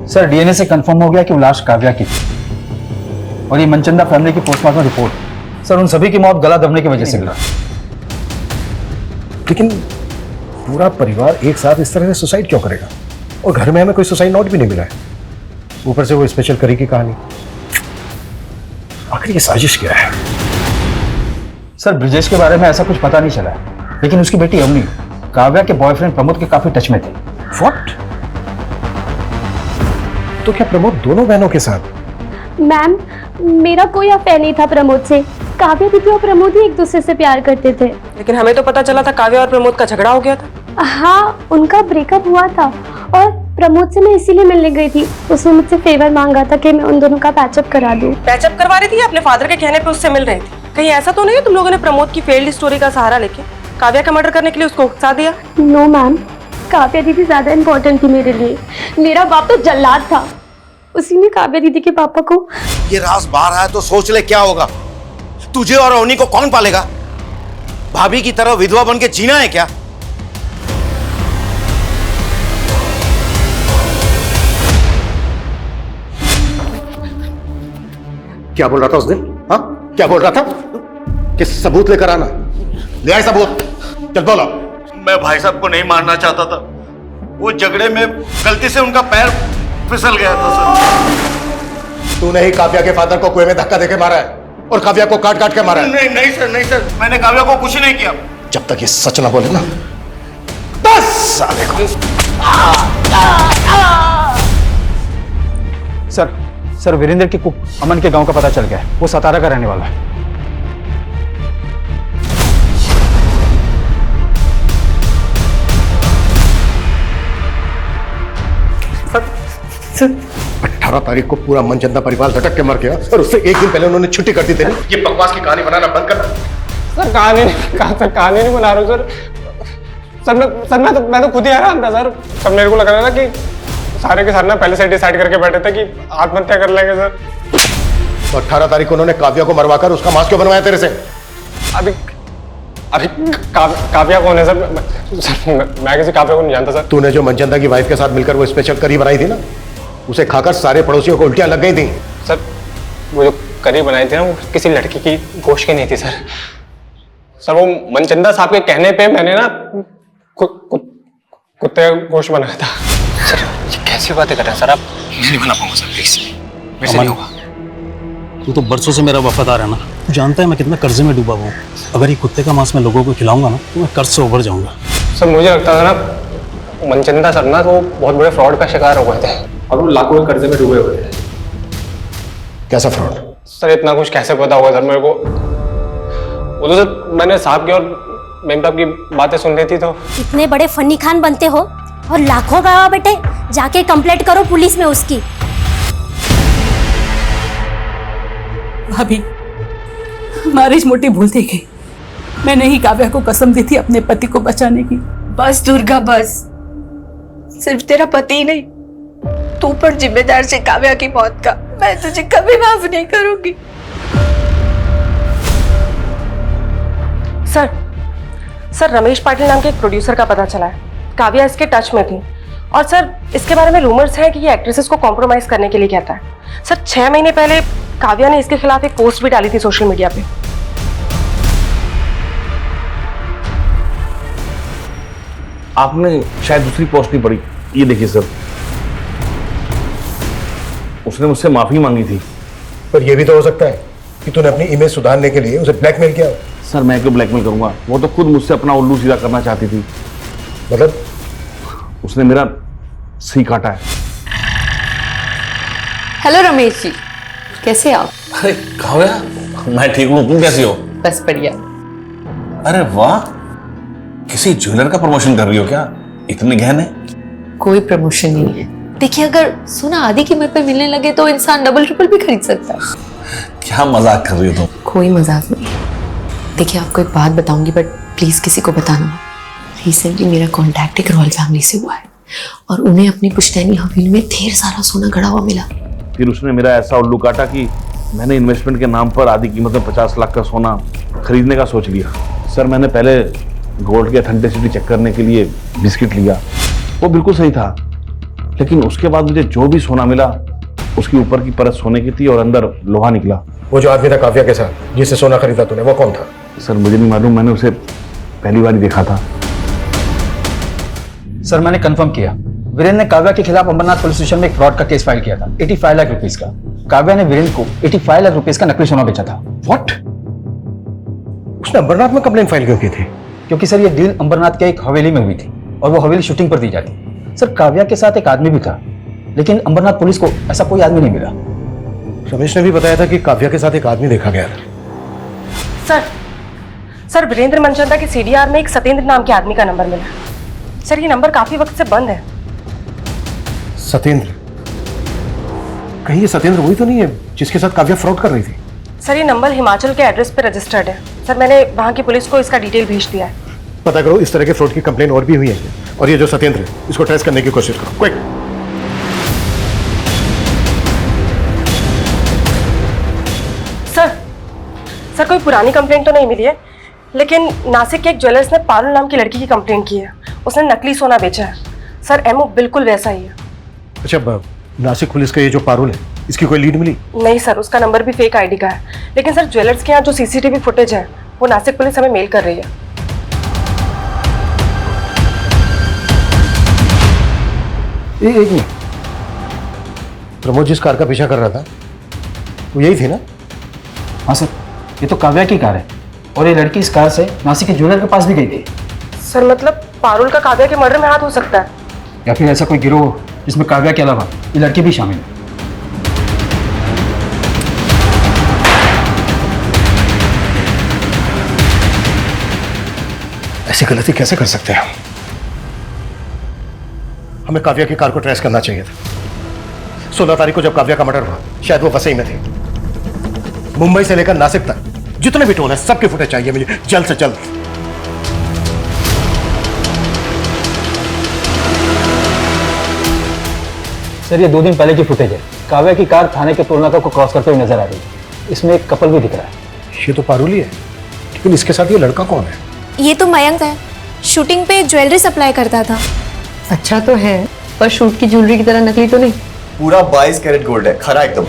सर डीएनए से कंफर्म हो गया कि वो लाश काव्या की थी, और ये मनचंदा फैमिली की पोस्टमार्टम रिपोर्ट, सर उन सभी की मौत गला दबने की वजह से मिला। लेकिन पूरा परिवार एक साथ इस तरह से सुसाइड क्यों करेगा? और घर में हमें कोई सुसाइड नोट भी नहीं मिला है, ऊपर से वो स्पेशल करी की कहानी। आखिर ये साजिश क्या है? सर ब्रिजेश के बारे में ऐसा कुछ पता नहीं चला है, लेकिन उसकी बेटी अवनी काव्या के बॉयफ्रेंड प्रमोद के काफी टच में थी। व्हाट? तो क्या प्रमोद दोनों बहनों के साथ? मैम मेरा कोई अफेयर नहीं था प्रमोद से। काव्या दीदी और प्रमोद ही एक दूसरे से प्यार करते थे। लेकिन हमें तो पता चला था काव्या और प्रमोद का झगड़ा हो गया था। हाँ उनका ब्रेकअप हुआ था, और प्रमोद से मैं इसीलिए मिलने गई थी। उसने मुझसे फेवर मांगा था कि मैं उन दोनों का पैचअप करा दूं। पैचअप करवा रही थी या अपने फादर के कहने पे उससे मिल रही थी? कहीं ऐसा तो नहीं है तुम लोगों ने प्रमोद की फेल्ड स्टोरी का सहारा लेके काव्या का मर्डर करने के लिए उसको उकसा दिया? नो मैम, काव्या दीदी ज्यादा इम्पोर्टेंट थी मेरे लिए। मेरा बाप तो जल्लाद था, उसी ने काव्या दीदी के पापा को। ये राज बाहर आया तो सोच ले क्या होगा। तुझे और अवनी को कौन पालेगा? भाभी की तरह विधवा बन के जीना है क्या? क्या बोल रहा था उस दिन? हाँ क्या बोल रहा था कि सबूत लेकर आना? ले आए सबूत, चल बोलो। मैं भाई साहब को नहीं मारना चाहता था, वो झगड़े में गलती से उनका पैर फिसल गया था सर। तूने ही काव्या के फादर को कुएं में धक्का देके मारा है और काव्या को काट काट के मारा है। नहीं नहीं सर, नहीं सर, मैंने काव्या को कुछ नहीं किया। जब तक ये सच ना बोले ना, 10 साल को। सर वीरेंद्र की कुक अमन के गांव का पता चल गया है, वो सतारा का रहने वाला है। सर 18 तारीख को पूरा मनचंदा परिवार झटक के मर गया, और उससे एक दिन पहले उन्होंने छुट्टी कर दी थी। ये बकवास की कहानी बनाना बंद करना। सर कहानी नहीं बना रहा हूँ सर। मैं तो खुद ही हैरान था सर। सब मेरे को लग रहा था कि सारे के सारे ना पहले से डिसाइड करके बैठे थे कि आत्महत्या कर लेंगे सर। तो 18 तारीख को उन्होंने काव्या को मरवाकर उसका मास्क क्यों बनवाया तेरे से? अभी काव्या कौन है सर? मैं किसी काव्या को नहीं जानता सर। तूने जो मनचंदा की वाइफ के साथ मिलकर वो स्पेशल करी बनाई थी ना, उसे खाकर सारे पड़ोसियों को उल्टियां लग गई थी। सर वो जो करी बनाई थी ना, वो किसी लड़की की गोश्त की नहीं थी सर। सर वो मनचंदा साहब के कहने पे मैंने ना कुत्ते का गोश्त बनाया था। सर ये कैसी बातें कर रहे हैं सर आप? मैं नहीं बना पाऊंगा सर, प्लीज मेरे से नहीं होगा। तू तो बरसों से मेरा वफादार है ना, तू जानता है मैं कितना कर्जे में डूबा हुआ हूँ। अगर ये कुत्ते का मांस मैं लोगों को खिलाऊंगा ना तो मैं कर्ज से उभर जाऊंगा। सर मुझे लगता था ना मनचंदा सर ना वो बहुत बड़े फ्रॉड का शिकार हो गए थे और वो लाखों के कर्जे में डूबे हुए थे। कैसा फ्रॉड? सर इतना कुछ कैसे पता होगा सर मेरे को? वो तो सर मैंने साहब की और मेमसाहब की बातें सुन रही थी। तो इतने बड़े फन्नी खान बनते हो और लाखों गवाह बेटे, जाके कंप्लेंट करो पुलिस में उसकी। भाभी हमारी मोटी भूल थी गई। मैंने ही काव्या को कसम दी थी अपने पति को बचाने की। बस दुर्गा बस, सिर्फ तेरा पति ही नहीं, तू पर जिम्मेदार से काव्या की मौत का। मैं तुझे कभी माफ नहीं करूंगी। सर रमेश पाटिल नाम के एक प्रोड्यूसर का पता चला है, काव्या इसके टच में थी। और सर इसके बारे में रूमर्स हैं कि ये एक्ट्रेसेस को कॉम्प्रोमाइज करने के लिए कहता है। सर 6 महीने पहले काव्या ने इसके खिलाफ एक पोस्ट भी डाली थी सोशल मीडिया पे। आपने शायद दूसरी पोस्ट नहीं पढ़ी, ये देखिए सर, उसने मुझसे माफी मांगी थी। पर यह भी तो हो सकता है कि तूने अपनी इमेज सुधारने के लिए उसे ब्लैकमेल किया। सर मैं क्यों ब्लैकमेल करूंगा? वो तो खुद मुझसे अपना उल्लू सीधा करना चाहती थी। मतलब? उसने मेरा सी काटा है। हेलो रमेश जी, कैसे आप? अरे काव्या, मैं ठीक हूँ, तुम कैसी हो? बस बढ़िया। अरे वाह, किसी ज्वेलर का प्रमोशन कर रही हो क्या? इतने गहने? कोई प्रमोशन नहीं है। देखिए अगर सोना आधी कीमत पे मिलने लगे तो इंसान डबल ट्रिपल भी खरीद सकता है। क्या मजाक कर रही हो तुम? कोई मजाक नहीं। देखिए आपको एक बात बताऊंगी, बट प्लीज किसी को बताना मत। रिसेंटली मेरा कांटेक्ट एक रॉयल फैमिली से हुआ है और उन्हें अपनी पुश्तैनी हवेली में ढेर सारा सोना गड़ा हुआ मिला। फिर उसने मेरा ऐसा उल्लू काटा कि मैंने इन्वेस्टमेंट के नाम पर आधी कीमत में 50 लाख का सोना खरीदने का सोच लिया। सर मैंने पहले गोल्ड के अथेंटिसिटी चेक करने के लिए बिस्किट लिया, वो बिल्कुल सही था, लेकिन उसके बाद मुझे जो भी सोना मिला उसकी ऊपर की परत सोने की थी और अंदर लोहा निकला। वो जो आदमी था काव्या के साथ जिससे सोना खरीदा तूने, वो कौन था? सर मुझे नहीं मालूम, मैंने उसे पहली बार ही देखा था। सर मैंने कंफर्म किया, वीरेंद्र ने काव्या के खिलाफ अंबरनाथ पुलिस स्टेशन में एक फ्रॉड का केस फाइल किया था 85 लाख रुपीस का। काव्या ने वीरेंद्र को 85 लाख रुपीस का नकली सोना बेचा था। व्हाट? उसने अंबरनाथ में कंप्लेंट फाइल क्यों की थी? क्योंकि सर ये डील अंबरनाथ के एक हवेली में हुई थी और वो हवेली शूटिंग पर दी जाती। सर काव्या के साथ एक आदमी भी था, लेकिन अंबरनाथ पुलिस को ऐसा कोई आदमी नहीं मिला। रमेश ने भी बताया था कि काव्या के साथ एक आदमी देखा गया था। सर वीरेंद्र मनचंदा के सीडीआर में एक सत्येंद्र नाम के आदमी का नंबर मिला। सर ये नंबर काफी वक्त से बंद है। सत्येंद्र? कहीं ये सत्येंद्र वही तो नहीं है जिसके साथ काव्या फ्रॉड कर रही थी? सर ये नंबर हिमाचल के एड्रेस पे रजिस्टर्ड है। सर मैंने वहाँ की पुलिस को इसका डिटेल भेज दिया है। पता करो इस तरह के फ्रॉड की कंप्लेन और भी हुई है, और ये जो सत्येंद्र है इसको ट्रेस करने की कोशिश करो, क्विक। सर कोई पुरानी कंप्लेंट तो नहीं मिली है, लेकिन नासिक के एक ज्वेलर्स ने पारुल नाम की लड़की की कंप्लेंट की है। उसने नकली सोना बेचा है। सर एमओ बिल्कुल वैसा ही है। अच्छा, नासिक पुलिस का ये जो पारुल है, इसकी कोई लीड मिली? नहीं सर, उसका नंबर भी फेक आईडी का है। लेकिन सर ज्वेलर्स के यहाँ जो सीसीटीवी फुटेज है वो नासिक पुलिस हमें मेल कर रही है। एक मिनट, प्रमोद जिस कार का पीछा कर रहा था वो यही थी ना? हाँ सर, ये तो काव्या की कार है और ये लड़की इस कार से नासिक के ज्वेलर के पास भी गई थी। सर मतलब पारुल का काव्या के मर्डर में हाथ हो सकता है, या फिर ऐसा कोई गिरोह जिसमें काव्या के अलावा ये लड़की भी शामिल है। ऐसी गलती कैसे कर सकते हैं हम? हमें काव्या की कार को ट्रेस करना चाहिए था। 16 तारीख को जब काव्या का मर्डर हुआ शायद वो वसई में थी। मुंबई से लेकर नासिक तक जितने भी टोल है सबके फुटेज चाहिए मुझे जल्द से जल्द। सर ये 2 दिन पहले की फुटेज है। काव्या की कार थाने के टोल नाका को क्रॉस करते हुए नजर आ रही है। इसमें एक कपल भी दिख रहा है। ये तो पारुल ही है, लेकिन इसके साथ ये लड़का कौन है? ये तो मयंक है, शूटिंग पे ज्वेलरी सप्लाई करता था। अच्छा तो है, पर शूट की ज्वेलरी की तरह नकली तो नहीं। पूरा 22 कैरेट गोल्ड है, खरा एकदम।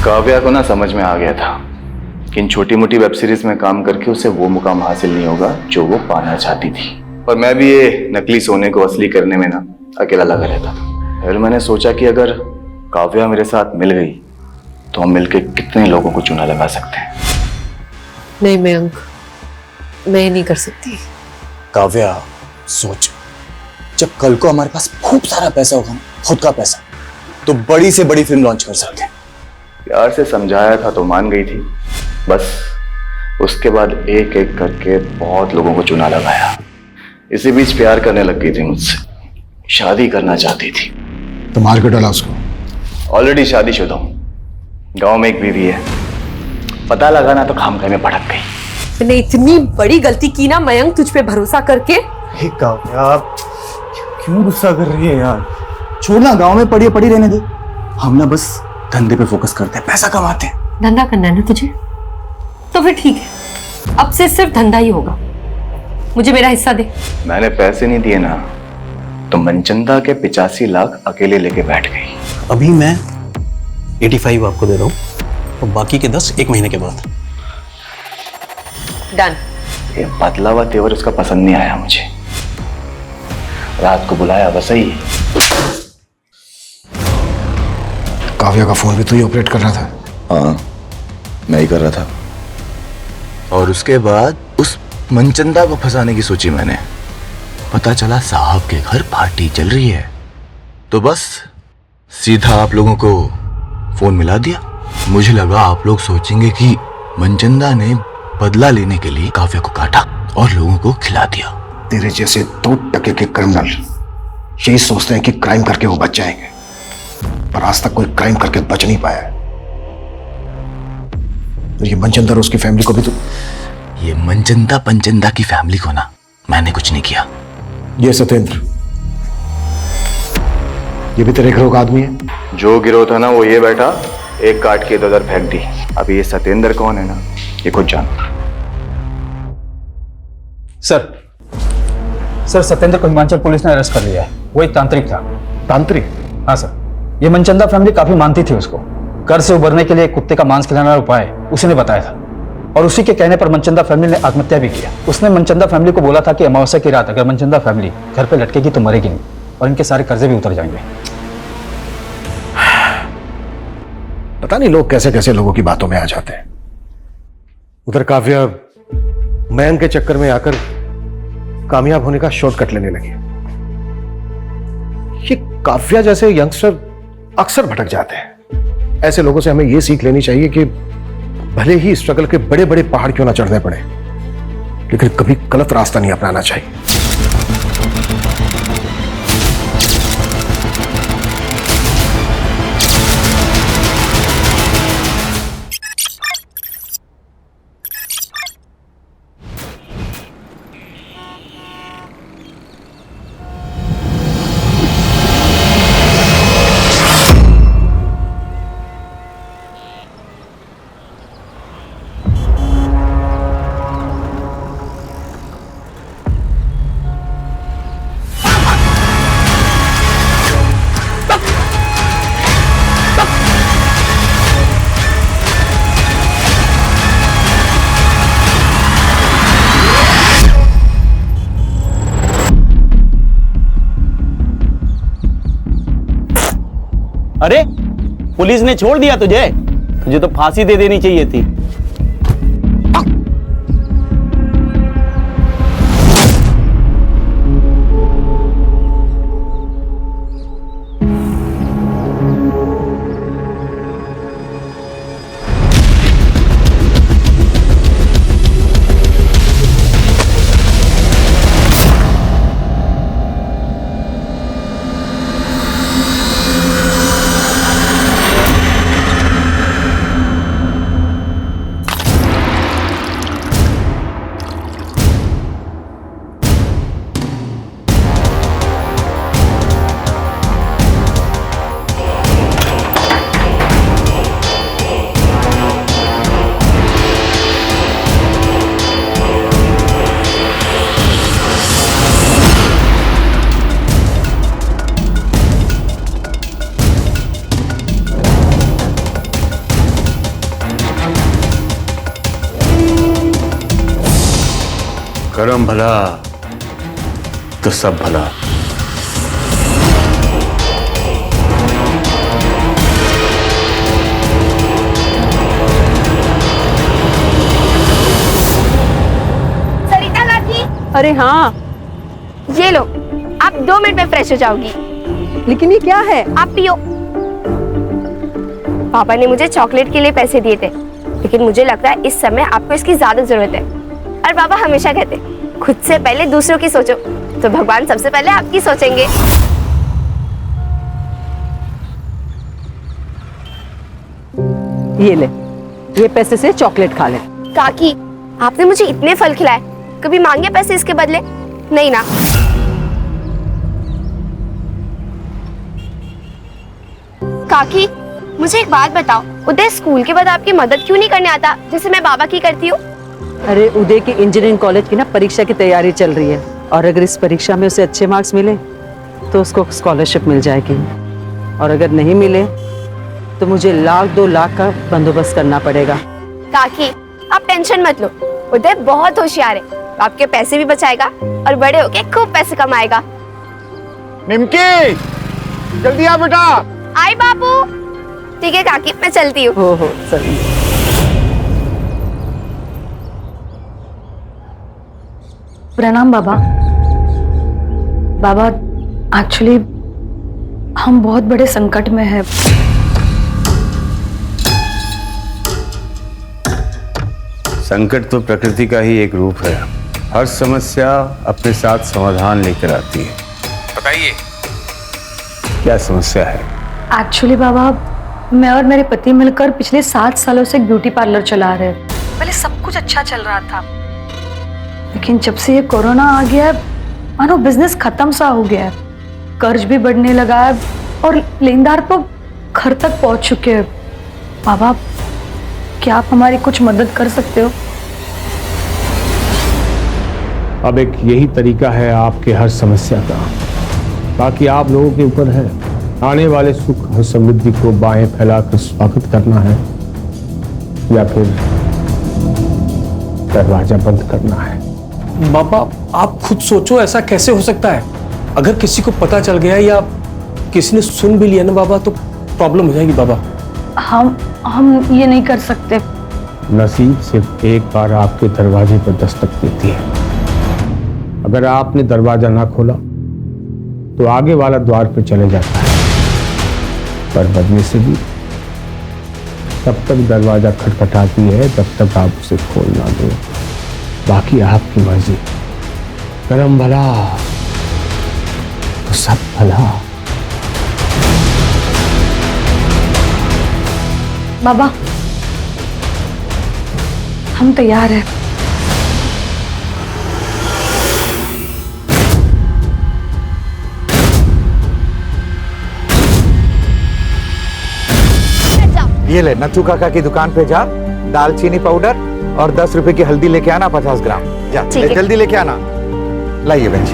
काव्या को ना समझ में आ गया था कि इन छोटी मोटी वेब सीरीज में काम करके उसे वो मुकाम हासिल नहीं होगा जो वो पाना चाहती थी। और मैं भी ये नकली सोने को असली करने में ना अकेला लगा रहता था। फिर मैंने सोचा कि अगर काव्या मेरे साथ मिल गई तो हम मिलके कितने लोगों को चूना लगा सकते हैं। नहीं मयंक, मैं नहीं कर सकती। काव्या सोच, जब कल को हमारे पास खूब सारा पैसा होगा ना, खुद का पैसा, तो बड़ी से बड़ी फिल्म लॉन्च कर सकते हैं। प्यार से समझाया था तो मान गई थी, बस उसके बाद एक एक करके बहुत लोगों को चूना लगाया। इसी बीच प्यार करने लग गई थी मुझसे, शादी करना चाहती थी। तो मार के डाला उसको? ऑलरेडी शादीशुदा हूं, गांव में एक बीवी है। पता लगाना तो खामखा में भड़क गई। मैंने इतनी बड़ी गलती की ना मयंक, तुझ पे भरोसा करके। हे काव्या, क्यों गुस्सा कर रही है यार? छोड़ना, गांव में पड़ी रहने दे। हम ना बस धंधे पे फोकस करते हैं, पैसा कमाते हैं। धंधा करना है ना तुझे, तो फिर ठीक है, अब से सिर्फ धंधा ही होगा। मुझे मेरा हिस्सा दे। मैंने पैसे नहीं दिए ना तो मनचंदा के 85 लाख अकेले लेके बैठ गई। अभी मैं 85 आपको दे रहा हूँ और बाकी के 10 1 महीने के बाद। डन। ये बदला हुआ तेवर उसका पसंद नहीं आया मुझे। रात को बुलाया वसई। काव्या का फोन भी तू ही ऑपरेट कर रहा था? हाँ, मैं ही कर रहा था। और उसके बाद उस मनचंदा को फंसाने की सोची मैंने। पता चला साहब के घर पार्टी चल रही है, तो बस सीधा आप लोगों को फोन मिला दिया। मुझे लगा आप लोग सोचेंगे कि मनचंदा ने बदला लेने के लिए काव्या को काटा और लोगों को खिला दिया। तेरे जैसे 2 टके के क्रिमिनल यही सोचते हैं कि क्राइम करके वो बच जाएंगे, पर आज तक कोई क्राइम करके बच नहीं पाया है। और ये मनचंदा और उसकी फैमिली को भी तो, ये मनचंदा पंचंदा की फैमिली को ना मैंने कुछ नहीं किया। ये सत्येंद्र, ये भी तेरे गिरोह का आदमी है? जो गिरोह था ना वो ये बैठा, एक काट के इधर फेंक दी। अब ये सत्येंद्र कौन है ना, ये खुद जान। सर सत्येंद्र को हिमाचल पुलिस ने अरेस्ट कर लिया है। वो एक तांत्रिक था। तांत्रिक? हाँ सर, ये मनचंदा फैमिली काफी मानती थी उसको। कर से उबरने के लिए कुत्ते का मांस खिलाने वाला उपाय उसी ने बताया था, और उसी के कहने पर मनचंदा फैमिली ने आत्महत्या भी किया। उसने मनचंदा फैमिली को बोला था कि अमावस्या की रात अगर मनचंदा फैमिली घर पे लटकेगी तो मरेगी नहीं, और इनके सारे कर्जे भी उतर जाएंगे। पता नहीं लोग कैसे कैसे लोगों की बातों में आ जाते हैं। उधर काव्या मैन के चक्कर में आकर कामयाब होने का शॉर्टकट लेने लगी। ये काव्या जैसे यंगस्टर अक्सर भटक जाते हैं। ऐसे लोगों से हमें यह सीख लेनी चाहिए कि भले ही स्ट्रगल के बड़े बड़े पहाड़ क्यों ना चढ़ने पड़े, लेकिन कभी गलत रास्ता नहीं अपनाना चाहिए। अरे पुलिस ने छोड़ दिया तुझे? तुझे तो फांसी दे देनी चाहिए थी। करम भला तो सब भला। सरिता लाठी। अरे हाँ, ये लो, आप 2 मिनट में फ्रेश हो जाओगी। लेकिन ये क्या है? आप पियो। पापा ने मुझे चॉकलेट के लिए पैसे दिए थे, लेकिन मुझे लगता है इस समय आपको इसकी ज्यादा जरूरत है। और पापा हमेशा कहते खुद से पहले दूसरों की सोचो, तो भगवान सबसे पहले आपकी सोचेंगे। ये ले, ये पैसे से चॉकलेट खा ले। काकी, आपने मुझे इतने फल खिलाए, कभी मांगे पैसे इसके बदले? नहीं ना। काकी, मुझे एक बात बताओ, उदय स्कूल के बाद आपकी मदद क्यों नहीं करने आता जैसे मैं बाबा की करती हूँ? अरे उदय की इंजीनियरिंग कॉलेज की ना परीक्षा की तैयारी चल रही है, और अगर इस परीक्षा में उसे अच्छे मार्क्स मिले तो उसको स्कॉलरशिप मिल जाएगी, और अगर नहीं मिले तो मुझे 1-2 लाख का बंदोबस्त करना पड़ेगा। काकी, आप टेंशन मत लो, उदय बहुत होशियार है, आपके पैसे भी बचाएगा और बड़े होके खूब पैसे कमाएगा। निमकी, जल्दी आ बेटा। आई बाबू। ठीक है काकी, मैं चलती हूँ। हो सही। प्रणाम बाबा। बाबा, एक्चुअली हम बहुत बड़े संकट में हैं। संकट तो प्रकृति का ही एक रूप है। हर समस्या अपने साथ समाधान लेकर आती है। बताइए क्या समस्या है? एक्चुअली बाबा, मैं और मेरे पति मिलकर पिछले 7 सालों से एक ब्यूटी पार्लर चला रहे हैं। पहले सब कुछ अच्छा चल रहा था, लेकिन जब से ये कोरोना आ गया है, मानो बिजनेस खत्म सा हो गया है। कर्ज भी बढ़ने लगा है और लेनदार तो घर तक पहुंच चुके हैं। बाबा, क्या आप हमारी कुछ मदद कर सकते हो? अब एक यही तरीका है आपके हर समस्या का। बाकी आप लोगों के ऊपर है, आने वाले सुख और समृद्धि को बाहें फैलाकर स्वागत करना है या फिर दरवाजा बंद करना है। बाबा, आप खुद सोचो, ऐसा कैसे हो सकता है? अगर किसी को पता चल गया या किसी ने सुन भी लिया ना बाबा, तो प्रॉब्लम हो जाएगी बाबा। हम ये नहीं कर सकते। नसीब सिर्फ एक बार आपके दरवाजे पर दस्तक देती है। अगर आपने दरवाजा ना खोला तो आगे वाला द्वार पर चले जाता है, पर बदले से भी तब तक दरवाजा खटखटाती है जब तक आप उसे खोल ना दो। बाकी आपकी मर्जी। करम भला तो सब भला। बाबा, हम तैयार हैं। ये ले, नथु काका की दुकान पे जा, दालचीनी पाउडर और 10 रुपए की हल्दी लेके आना 50 ग्राम। जा जल्दी लेके आना। लाइए बहन जी।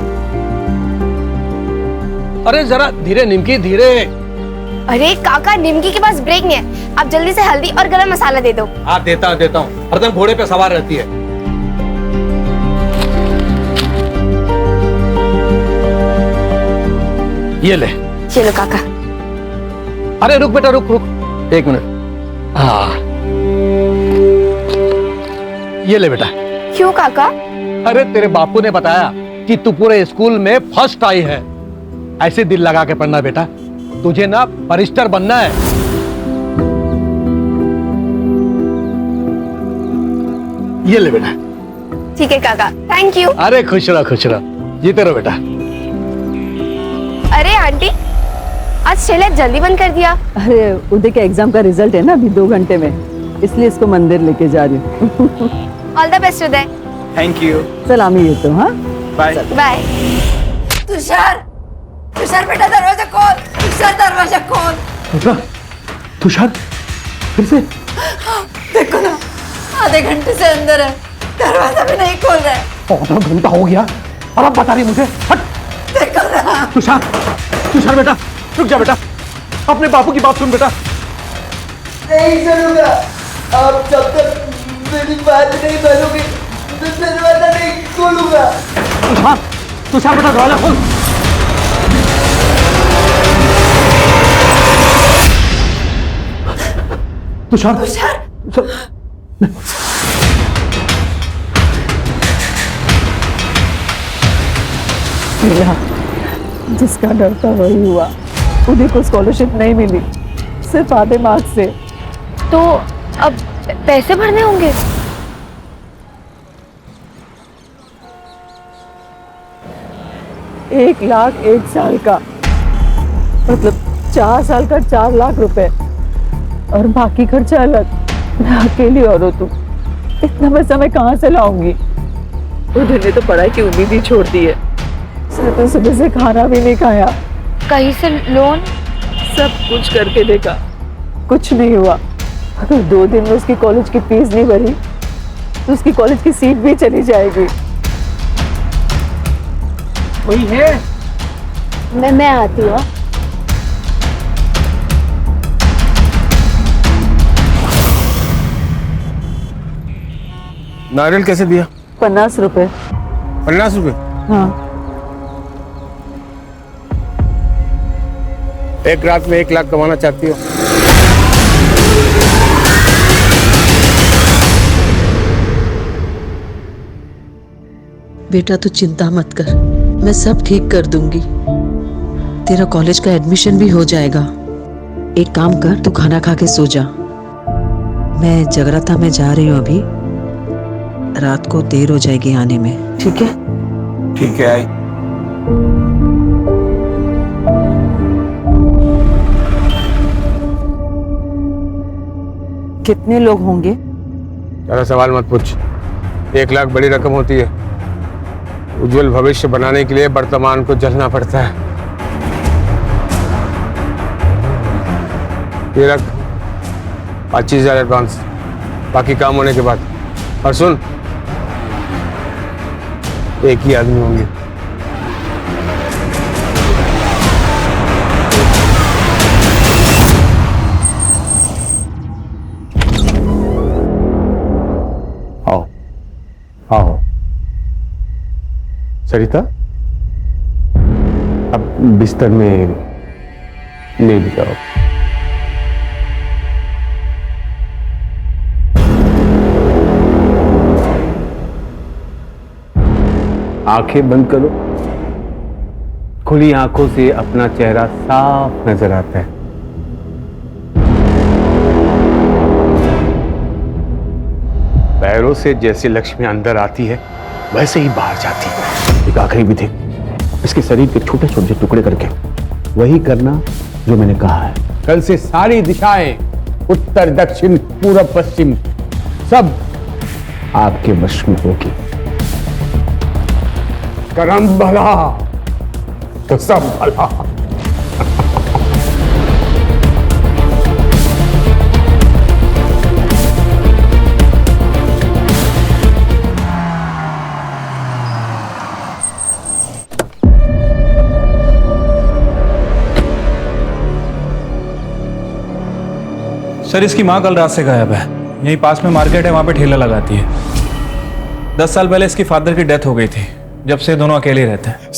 अरे जरा धीरे निमकी, धीरे। अरे काका, निमकी के पास ब्रेक नहीं है। आप जल्दी से हल्दी और गरम मसाला दे दो। हाँ, देता हूँ। हरदम घोड़े पे सवार रहती है। ये ले। चलो काका। अरे रुक बेटा, रुक। 1 मिनट। हाँ, ये ले बेटा। क्यों काका? अरे तेरे बापू ने बताया कि तू पूरे स्कूल में फर्स्ट आई है। ऐसे दिल लगा के पढ़ना बेटा, तुझे ना बैरिस्टर बनना है। ये ले बेटा। ठीक है काका, थैंक यू। अरे खुश रहो, जीते रहो बेटा। अरे आंटी, आज सेल जल्दी बंद कर दिया। अरे उदय के एग्जाम का रिजल्ट है ना अभी 2 घंटे में, इसलिए इसको मंदिर लेके जा रही हूँ। All the best Uday. Thank you. सलामी ये तो। हाँ, बाय बाय। तुषार बेटा, दरवाजा खोल। तुषार, दरवाजा खोल। तुषार, फिर से? देखो ना, आधे घंटे से अंदर है, दरवाजा भी नहीं खोल रहा है। आधा घंटा हो गया और अब बता रही मुझे? हट। देखो ना। तुषार बेटा, रुक जा बेटा, अपने बापू की बात सुन बेटा। नहीं सुनूंगा। आप जब तक मेरी बात नहीं मानोगे तो दरवाजा नहीं खोलूंगा। तुषार बेटा, दरवाजा खोल। तुषार। जिसका डर था वही हुआ। उन्हीं को स्कॉलरशिप नहीं मिली, सिर्फ आधे मार्क्स से। तो अब पैसे भरने होंगे। 1 लाख 1 साल का, मतलब 4 साल का 4 लाख रुपए, और बाकी खर्चा अलग। मैं अकेली औरत हूँ, इतना पैसा मैं कहाँ से लाऊंगी? उधर ने तो पढ़ाई की उम्मीद ही छोड़ दी है। तो सुबह से खाना भी नहीं खाया। कहीं से लोन? सब कुछ करके देखा, कुछ नहीं हुआ। अगर 2 दिन में उसकी कॉलेज की फीस नहीं भरी तो उसकी कॉलेज की सीट भी चली जाएगी। वही है। मैं आती हूँ। नारियल कैसे दिया? 50 रुपए। 50 रुपए? हाँ। एक रात में 1 लाख कमाना चाहती हो? बेटा तू चिंता मत कर, मैं सब ठीक कर दूंगी। तेरा कॉलेज का एडमिशन भी हो जाएगा। एक काम कर, तू खाना खा के सो जा। मैं जगराता में जा रही हूँ अभी, रात को देर हो जाएगी आने में। ठीक है? ठीक है। आई कितने लोग होंगे? ज़्यादा सवाल मत पूछ। 1 लाख बड़ी रकम होती है। उज्जवल भविष्य बनाने के लिए वर्तमान को जलना पड़ता है। ये रख 25,000 एडवांस, बाकी काम होने के बाद। और सुन, एक ही आदमी होंगे। आओ आओ सरिता, अब बिस्तर में लेट जाओ। आंखें बंद करो। खुली आंखों से अपना चेहरा साफ नजर आता है। पैरों से जैसे लक्ष्मी अंदर आती है वैसे ही बाहर जाती है। एक आखिरी विधि, इसके शरीर के छोटे छोटे टुकड़े करके वही करना जो मैंने कहा है। कल से सारी दिशाएं, उत्तर दक्षिण पूर्व पश्चिम, सब आपके वश में होगी। करम भला तो सब भला। सर, इसकी माँ कल रात से गायब है। यहीं पास में मार्केट है, वहां पे ठेला लगाती है। 10 साल पहले इसकी फादर की डेथ हो गई थी। जब से दोनों अकेले रहते हैं।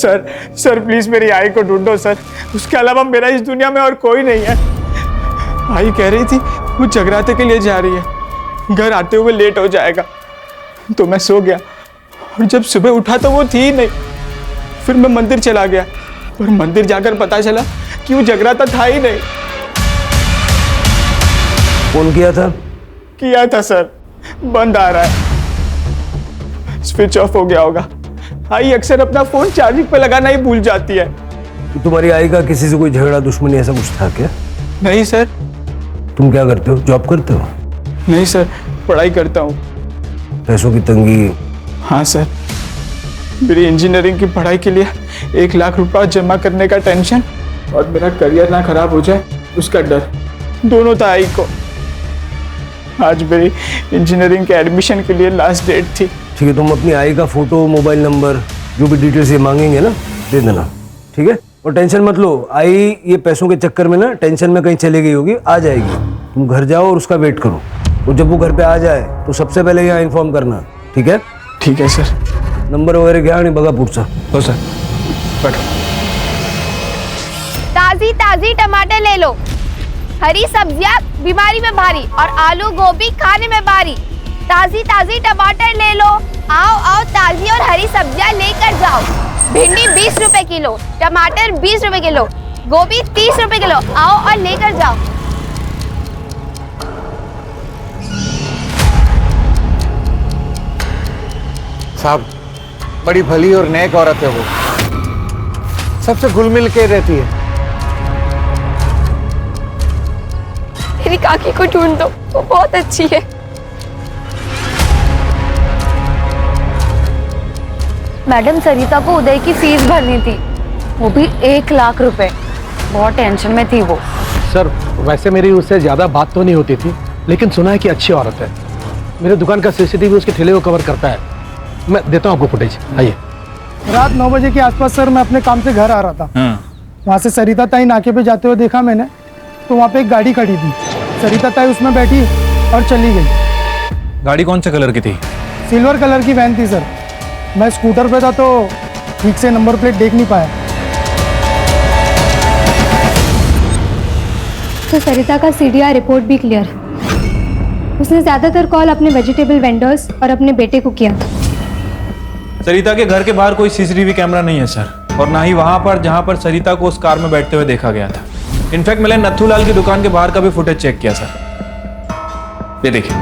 सर प्लीज मेरी आई को ढूंढो सर, उसके अलावा मेरा इस दुनिया में और कोई नहीं है। आई कह रही थी वो जगराते के लिए जा रही है, घर आते हुए लेट हो जाएगा, तो मैं सो गया और जब सुबह उठा तो वो थी ही नहीं। फिर मैं मंदिर चला गया और मंदिर जाकर पता चला कि वो जगराता था ही नहीं। फोन किया था? किया था सर, बंद आ रहा है, स्विच ऑफ हो गया होगा। आई अक्सर अपना फोन चार्जिंग पे लगाना ही भूल जाती है। तुम्हारी आई का किसी से कोई झगड़ा दुश्मनी ऐसा कुछ था क्या? नहीं सर। तुम क्या करते हो? जॉब करते हो? नहीं सर, पढ़ाई करता हूँ। पैसों की तंगी? हाँ सर, मेरी इंजीनियरिंग की पढ़ाई के लिए 1 लाख रुपया जमा करने का टेंशन और मेरा करियर ना खराब हो जाए उसका डर, दोनों था आई को। आज मेरी इंजीनियरिंग के एडमिशन के लिए लास्ट डेट थी। ठीक है, तुम अपनी आई का फोटो, मोबाइल नंबर, जो भी डिटेल्स ये मांगेंगे ना, दे देना। ठीक है, और टेंशन मत लो। आई ये पैसों के चक्कर में ना टेंशन में कहीं चली गई होगी, आ जाएगी। तुम घर जाओ और उसका वेट करो, और जब वो घर पे आ जाए तो सबसे पहले यहाँ इन्फॉर्म करना। ठीक है? ठीक है सर। नंबर वगैरह घ्या आणि बघा पुढचा. हो सर. ताजी ताजी टमाटर ले लो, हरी सब्जियां बीमारी में भारी और आलू गोभी खाने में भारी। ताजी ताजी टमाटर ले लो, आओ आओ ताजी और हरी सब्जियां लेकर जाओ। भिंडी 20 रुपए किलो, टमाटर 20 रुपए किलो, गोभी 30 रुपए किलो, आओ और लेकर जाओ। साहब, बड़ी भली और नेक औरत है वो, सबसे घुल मिल के रहती है। मेरी काकी को ढूंढ दो, वो बहुत अच्छी है। मैडम, सरिता को उदय की फीस भरनी थी, वो भी 1 लाख रुपए। बहुत टेंशन में थी वो। सर, वैसे मेरी उससे ज्यादा बात तो नहीं होती थी, लेकिन सुना है कि अच्छी औरत है। मेरे दुकान का सीसीटीवी उसके ठेले को कवर करता है। मैं देता हूँ आपको फुटेज, आइए। रात 9 बजे के आसपास सर, मैं अपने काम से घर आ रहा था। वहाँ से सरिता ताई नाके पे जाते हुए देखा मैंने, तो वहाँ पे एक गाड़ी खड़ी थी। सरिता ताई उसमें बैठी और चली गई। गाड़ी कौन से कलर की थी? सिल्वर कलर की वैन थी सर। मैं स्कूटर पे था तो ठीक से नंबर प्लेट देख नहीं पाया। तो सरिता का सीडीआर रिपोर्ट भी क्लियर है। उसने ज्यादातर कॉल अपने वेजिटेबल वेंडर्स और अपने बेटे को किया था। सरिता के घर के बाहर कोई सीसीटीवी कैमरा नहीं है सर, और ना ही वहां पर जहां पर सरिता को उस कार में बैठते हुए देखा गया था। इनफैक्ट मैंने नथुलाल की दुकान के बाहर का भी फुटेज चेक किया सर। ये देखिए।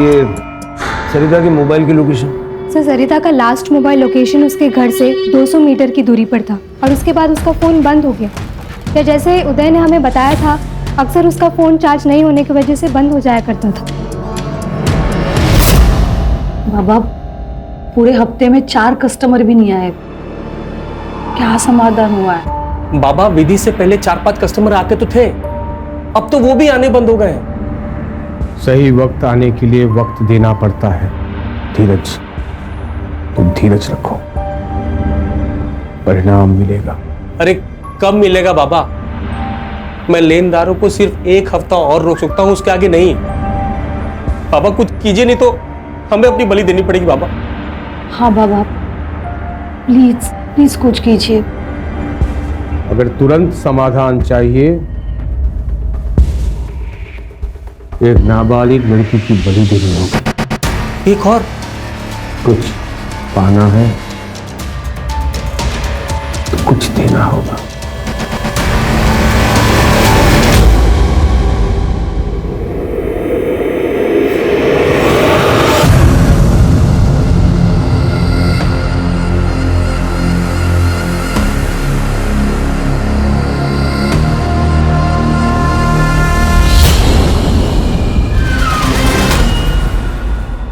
ये सरिता की मोबाइल की लोकेशन सर सरिता का लास्ट मोबाइल लोकेशन उसके घर से 200 मीटर की दूरी पर था और उसके बाद उसका फ़ोन बंद हो गया। या जैसे उदय ने हमें बताया था, अक्सर उसका फ़ोन चार्ज नहीं होने की वजह से बंद हो जाया करता था। बाबा, पूरे हफ्ते में 4 कस्टमर भी नहीं आए, क्या समाधान हुआ है? बाबा, विधि से पहले 4-5 कस्टमर आते तो थे, अब तो वो भी आने बंद हो गए। सही वक्त आने के लिए वक्त देना पड़ता है। धीरज, तुम धीरज रखो, परिणाम मिलेगा। अरे कब मिलेगा बाबा? मैं लेनदारों को सिर्फ 1 हफ्ता और रोक सकता हूं, उसके आगे नहीं। बाबा कुछ कीजिए, नहीं तो हमें अपनी बलि देनी पड़ेगी बाबा। हाँ बाबा, प्लीज प्लीज कुछ कीजिए। अगर तुरंत समाधान चाहिए, एक नाबालिग लड़की की बलि देनी होगी। एक और कुछ पाना है तो कुछ देना होगा।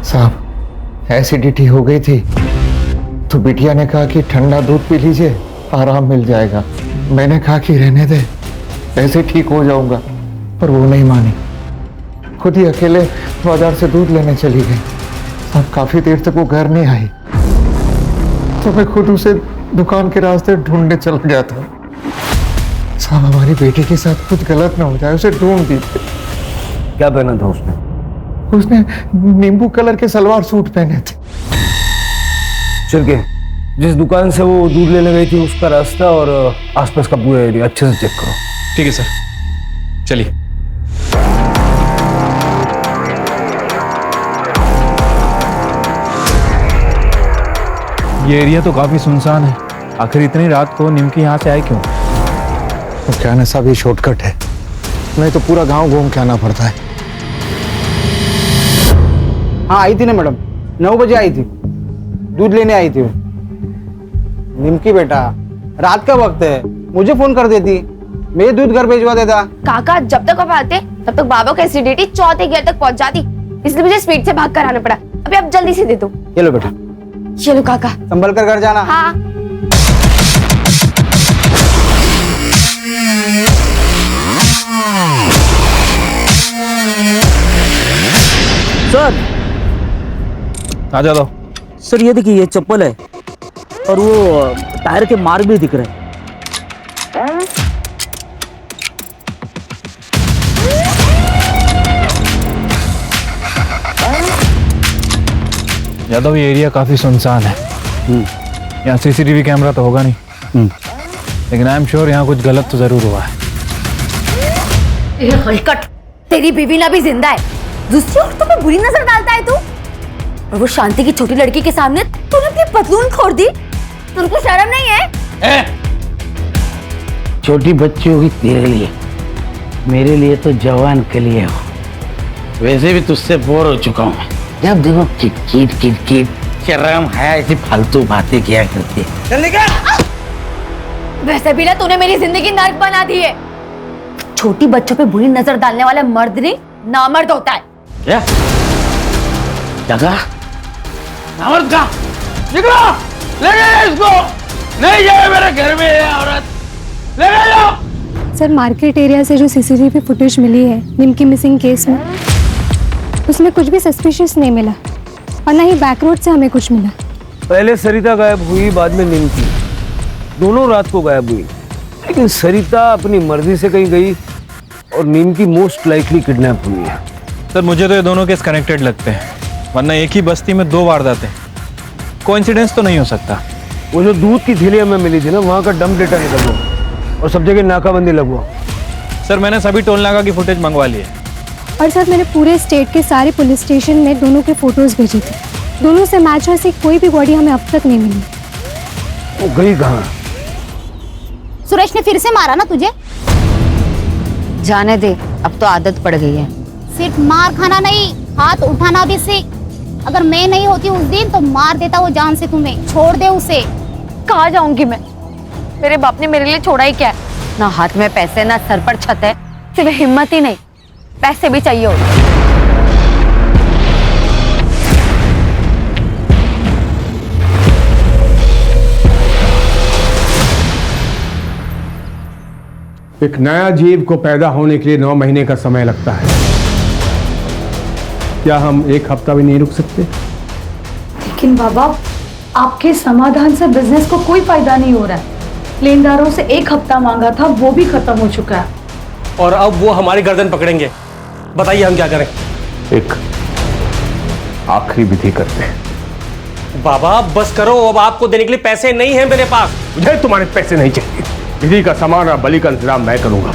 साहब, एसिडिटी हो गई थी तो बिटिया ने कहा कि ठंडा दूध पी लीजिए, आराम मिल जाएगा। मैंने कहा कि रहने दे, ऐसे ठीक हो जाऊंगा, पर वो नहीं मानी। खुद ही अकेले बाजार से दूध लेने चली गई। साहब, काफी देर तक वो घर नहीं आई तो मैं खुद उसे दुकान के रास्ते ढूंढने चला गया था। साहब, हमारी बेटी के साथ कुछ गलत ना हो जाए, उसे ढूंढ दीजिए। क्या पहना था उसने? उसने नींबू कलर के सलवार सूट पहने थे। चल के जिस दुकान से वो दूध लेने गई थी उसका रास्ता और आसपास का पूरा एरिया अच्छे से चेक करो। ठीक है सर, चलिए। ये एरिया तो काफी सुनसान है। आखिर इतनी रात को निमकी यहाँ से आए क्यों? तो क्या ना साहब, ये शॉर्टकट है, नहीं तो पूरा गांव घूम के आना पड़ता है। हाँ आई थी ना मैडम, 9 बजे आई थी, दूध लेने आई थी। निमकी बेटा, रात का वक्त है, मुझे फोन कर देती, मैं दूध घर भेजवा देता। काका, जब तक आप आते तब तक बाबा को एसिडिटी 4थे गियर तक पहुंच जाती, इसलिए मुझे स्पीड से भाग कर आना पड़ा। अभी आप जल्दी से दे दो। चलो बेटा, चलो काका, संभल कर घर जाना। हाँ। सर आ जाओ। सर ये देखिए, ये चप्पल है और वो टायर के मार्क भी दिख रहे हैं। यादव, ये एरिया काफी सुनसान है। यहाँ सीसीटीवी कैमरा तो होगा नहीं, लेकिन आई एम श्योर यहाँ कुछ गलत तो जरूर हुआ है। ये हलकट, तेरी बीवी ना भी जिंदा है, दूसरी औरतों पे बुरी नजर डालता है तू। और वो शांति की छोटी लड़की के सामने तूने अपनी पतलून खोल दी, तुमको शर्म नहीं है? छोटी बच्ची होगी तेरे लिए, मेरे लिए तो जवान के लिए हो। वैसे भी तुझसे बोर हो चुका हूँ। जब देखो किट किट किट, शर्म है ऐसी फालतू बातें किया करती है। चल निकल। वैसे भी ना तूने मेरी जिंदगी नर्क बना दी है। छोटी बच्चों पे बुरी नजर डालने वाला मर्द नहीं, नामर्द होता है। क्या जगह नामर्द का? निकलो, ले गए इसको, नहीं जाए मेरे घर में ये औरत, ले गए जाओ। सर, मार्केट एरिया से जो सीसीटीवी फुटेज मिली है निमकी मिसिंग केस में, उसमें कुछ भी सस्पिशियस नहीं मिला और ना ही बैक रोड से हमें कुछ मिला। पहले सरिता गायब हुई, बाद में निमकी, दोनों रात को गायब हुई। लेकिन सरिता अपनी मर्जी से कहीं गई और निमकी मोस्ट लाइकली किडनैप हुई है। सर, मुझे तो ये दोनों केस कनेक्टेड लगते हैं, वरना एक ही बस्ती में 2 वारदातें, कोइंसिडेंस तो नहीं हो सकता। वो जो दूध की थैलियां में मिली थी ना, वहाँ का डंप डेटा निकलवा और सब जगह नाकाबंदी लगवा। सर, मैंने सभी टोल नाका की फुटेज मंगवा ली है। और सर, मैंने पूरे स्टेट के सारे पुलिस स्टेशन में दोनों के फोटोज भेजे थे, दोनों से मैच ऐसी कोई भी बॉडी हमें अब तक नहीं मिली। वो गई कहाँ? सुरेश ने फिर से मारा ना तुझे? जाने दे, अब तो आदत पड़ गई है। सिर्फ मार खाना नहीं, हाथ उठाना भी सीख। अगर मैं नहीं होती उस दिन तो मार देता वो जान से तुम्हें। छोड़ दे उसे। कहाँ जाऊंगी मैं? मेरे बाप ने मेरे लिए छोड़ा ही क्या है? ना हाथ में पैसे ना सर पर छत है, सिर्फ हिम्मत ही नहीं, पैसे भी चाहिए होते। एक नया जीव को पैदा होने के लिए 9 महीने का समय लगता है। क्या हम 1 हफ्ता भी नहीं रुक सकते? लेकिन बाबा, आपके समाधान से बिजनेस को कोई फायदा नहीं हो रहा है। लेनदारों से 1 हफ्ता मांगा था, वो भी खत्म हो चुका है। और अब वो हमारी गर्दन पकड़ेंगे। बताइए हम क्या करें? एक आखिरी विधि करते हैं। बाबा बस करो, अब आपको देने के लिए पैसे नहीं हैं मेरे पास। मुझे तुम्हारे पैसे नहीं चाहिए। विधि का सामान और बलि का इंतजाम मैं करूंगा।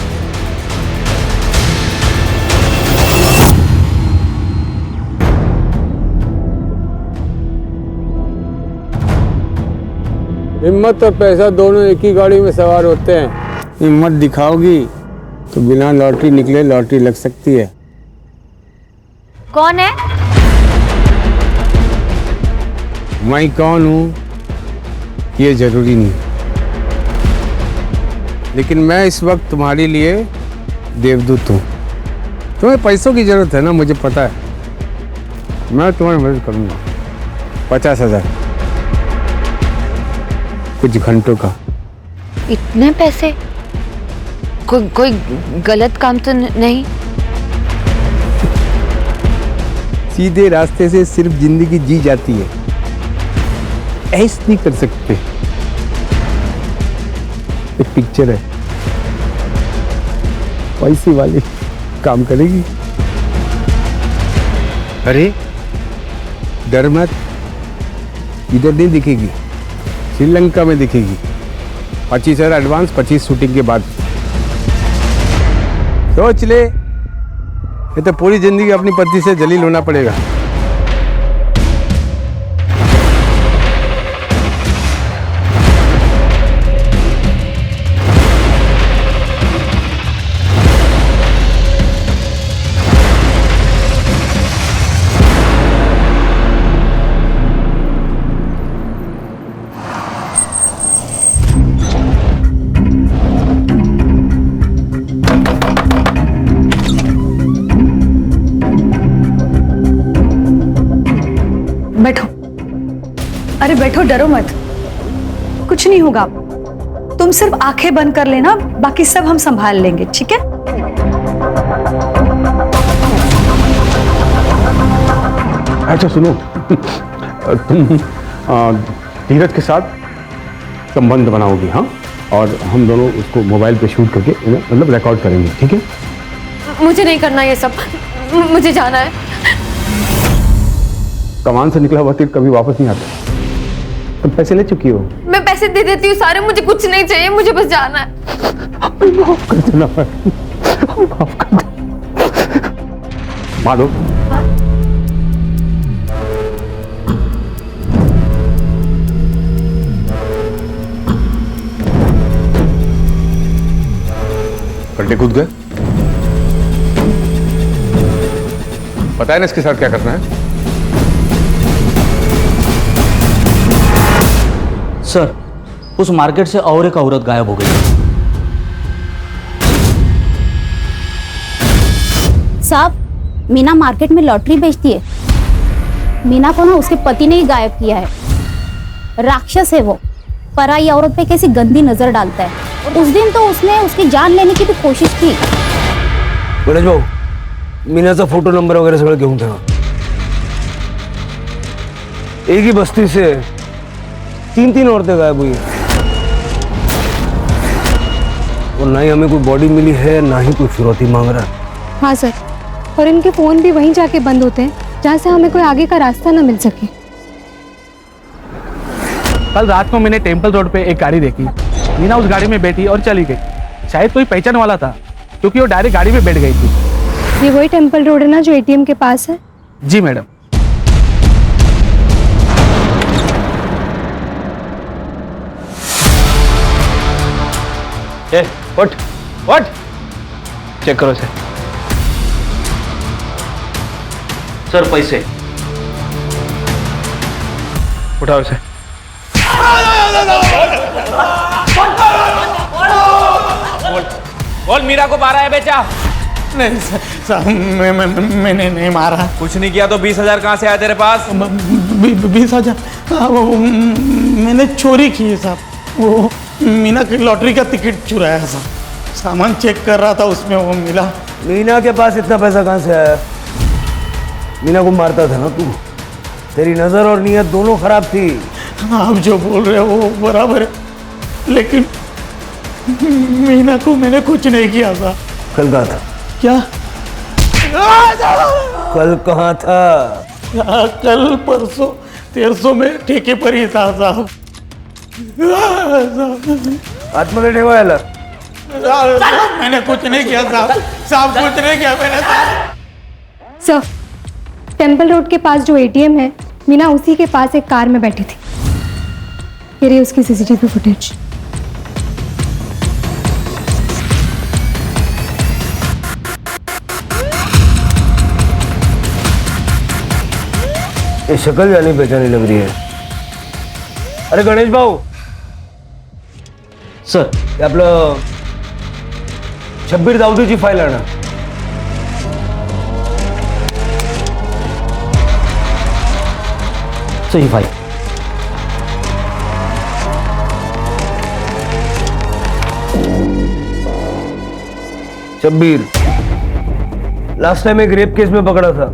हिम्मत और पैसा दोनों एक ही गाड़ी में सवार होते हैं। हिम्मत दिखाओगी तो बिना लॉटरी निकले लॉटरी लग सकती है। कौन है? मैं कौन हूँ ये जरूरी नहीं, लेकिन मैं इस वक्त तुम्हारे लिए देवदूत हूँ। तुम्हें पैसों की जरूरत है ना, मुझे पता है। मैं तुम्हारी मदद करूँगा। 50,000 कुछ घंटों का। इतने पैसे? कोई गलत काम तो नहीं? सीधे रास्ते से सिर्फ जिंदगी जी जाती है, ऐसे नहीं कर सकते। एक पिक्चर है, पैसे वाली काम करेगी। अरे डर मत, इधर नहीं दिखेगी, श्रीलंका में दिखेगी। 25,000 एडवांस, 25 शूटिंग के बाद। सोच ले, ये तो पूरी जिंदगी अपनी पत्नी से जलील होना पड़ेगा। बैठो। अरे बैठो, डरो मत, कुछ नहीं होगा। तुम सिर्फ आंखें बंद कर लेना, बाकी सब हम संभाल लेंगे, ठीक है? अच्छा सुनो, तुम धीरज के साथ संबंध बनाओगी, हाँ? और हम दोनों उसको मोबाइल पे शूट करके मतलब रिकॉर्ड करेंगे, ठीक है? मुझे नहीं करना ये सब, मुझे जाना है। कमान से निकला हुआ तीर कभी वापस नहीं आता। तुम पैसे ले चुकी हो। मैं पैसे दे देती हूँ सारे, मुझे कुछ नहीं चाहिए, मुझे बस जाना है। माफ कर देना, माफ कर दे। माधव, गड्ढे कूद गए। पता है ना इसके साथ क्या करना है? सर, उस मार्केट से और एक औरत गायब हो गई। साहब, मीना मार्केट में लॉटरी बेचती है। मीना को ना उसके पति ने ही गायब किया है। राक्षस है वो, पराई औरत पे कैसी गंदी नजर डालता है। उस दिन तो उसने उसकी जान लेने की भी कोशिश की। गणेश भाऊ, मीनाचा फोटो नंबर वगैरह सगळं घेऊन ठेवा। एक ही बस्ती से 3 औरतें गायब हुई हैं। और ना ही हमें कोई बॉडी मिली है, ना ही कोई फिरौती मांग रहा है। हाँ सर, और इनके फोन भी वहीं जाके बंद होते हैं जहाँ से हमें कोई आगे का रास्ता ना मिल सके। कल रात को मैंने टेम्पल रोड पे एक गाड़ी देखी। मीना उस गाड़ी में बैठी और चली गई। शायद कोई पहचान वाला था, क्योंकि वो डायरेक्ट गाड़ी में बैठ गई थी। ये वही टेम्पल रोड है ना जो एटीएम के पास है? जी मैडम। व्हाट? चेक करो सर। सर पैसे उठाओ इसे। बोल मीरा को मारा है बेचा? नहीं साहब, मैंने नहीं मारा। कुछ नहीं किया तो 20,000 कहाँ से आया तेरे पास? 20,000? वो मैंने चोरी की है साहब। वो मीना की लॉटरी का टिकट चुराया है साहब। सामान चेक कर रहा था, उसमें वो मिला। मीना के पास इतना पैसा कहाँ से आया? मीना को मारता था ना तू? तेरी नजर और नीयत दोनों खराब थी। आप जो बोल रहे हो वो बराबर है, लेकिन मीना को मैंने कुछ नहीं किया था। कल कहाँ था? क्या? कल कहाँ था? कल परसों 1300 में ठेके पर ही था साहब। आत्महत्या ठेवायला? मैंने कुछ नहीं किया साहब। साहब कुछ नहीं किया मैंने। सर, टेम्पल रोड के पास जो एटीएम है, मीना उसी के पास एक कार में बैठी थी। ये रही उसकी सीसीटीवी फुटेज। ये शक्ल जानी पहचानी लग रही है। अरे गणेश भाऊ सर, ये आपलं शब्बीर दाऊदीची फाईल आणा। सही फाइल। शब्बीर लास्ट टाइम एक रेप केस में पकड़ा था।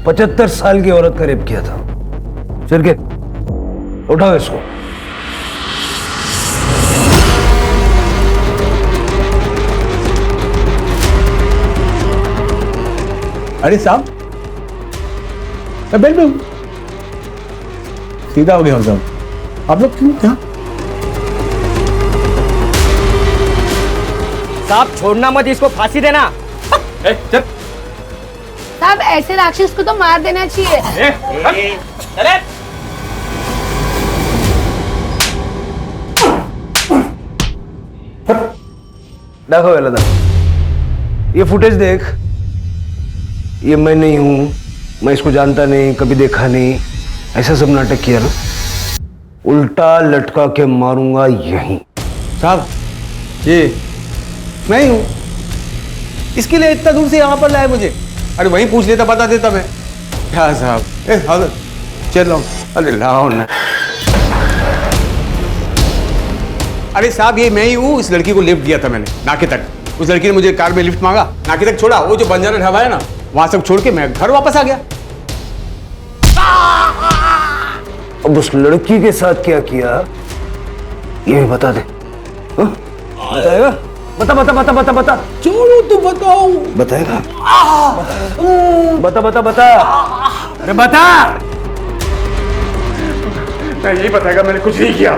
75 साल की औरत का रेप किया था। चल के उठाओ इसको। अरे साहब, बैठ बैठ, सीधा हो गया साहब। आप लोग क्यों थे? साहब छोड़ना मत, इसको फांसी देना। चल। साहब ऐसे राक्षस को तो मार देना चाहिए। अरे देखो वेलादा, ये फुटेज देख। ये मैं नहीं हूं, मैं इसको जानता नहीं, कभी देखा नहीं, ऐसा सब नाटक किया ना। उल्टा लटका के मारूंगा यहीं। साहब ये मैं ही हूँ, इसके लिए इतना दूर से यहाँ पर लाए मुझे। अरे वहीं पूछ लेता, बता देता मैं। क्या साहब, हाँ चल रहा हूँ। अरे लाओ ना। अरे साहब ये मैं ही हूँ। इस लड़की को लिफ्ट दिया था मैंने नाके तक। उस लड़की ने मुझे कार में लिफ्ट मांगा, नाके तक छोड़ा। वो जो बंजारा ढाबा है ना, वहां सब छोड़ के मैं घर वापस आ गया। अब उस लड़की के साथ क्या किया ये भी बता दे। हाँ? बताएगा? बता बता बता बता बता। छोड़ो तो बताओ। बताएगा? बता बता बता। अरे बता। मैं यही बताएगा, मैंने कुछ नहीं किया।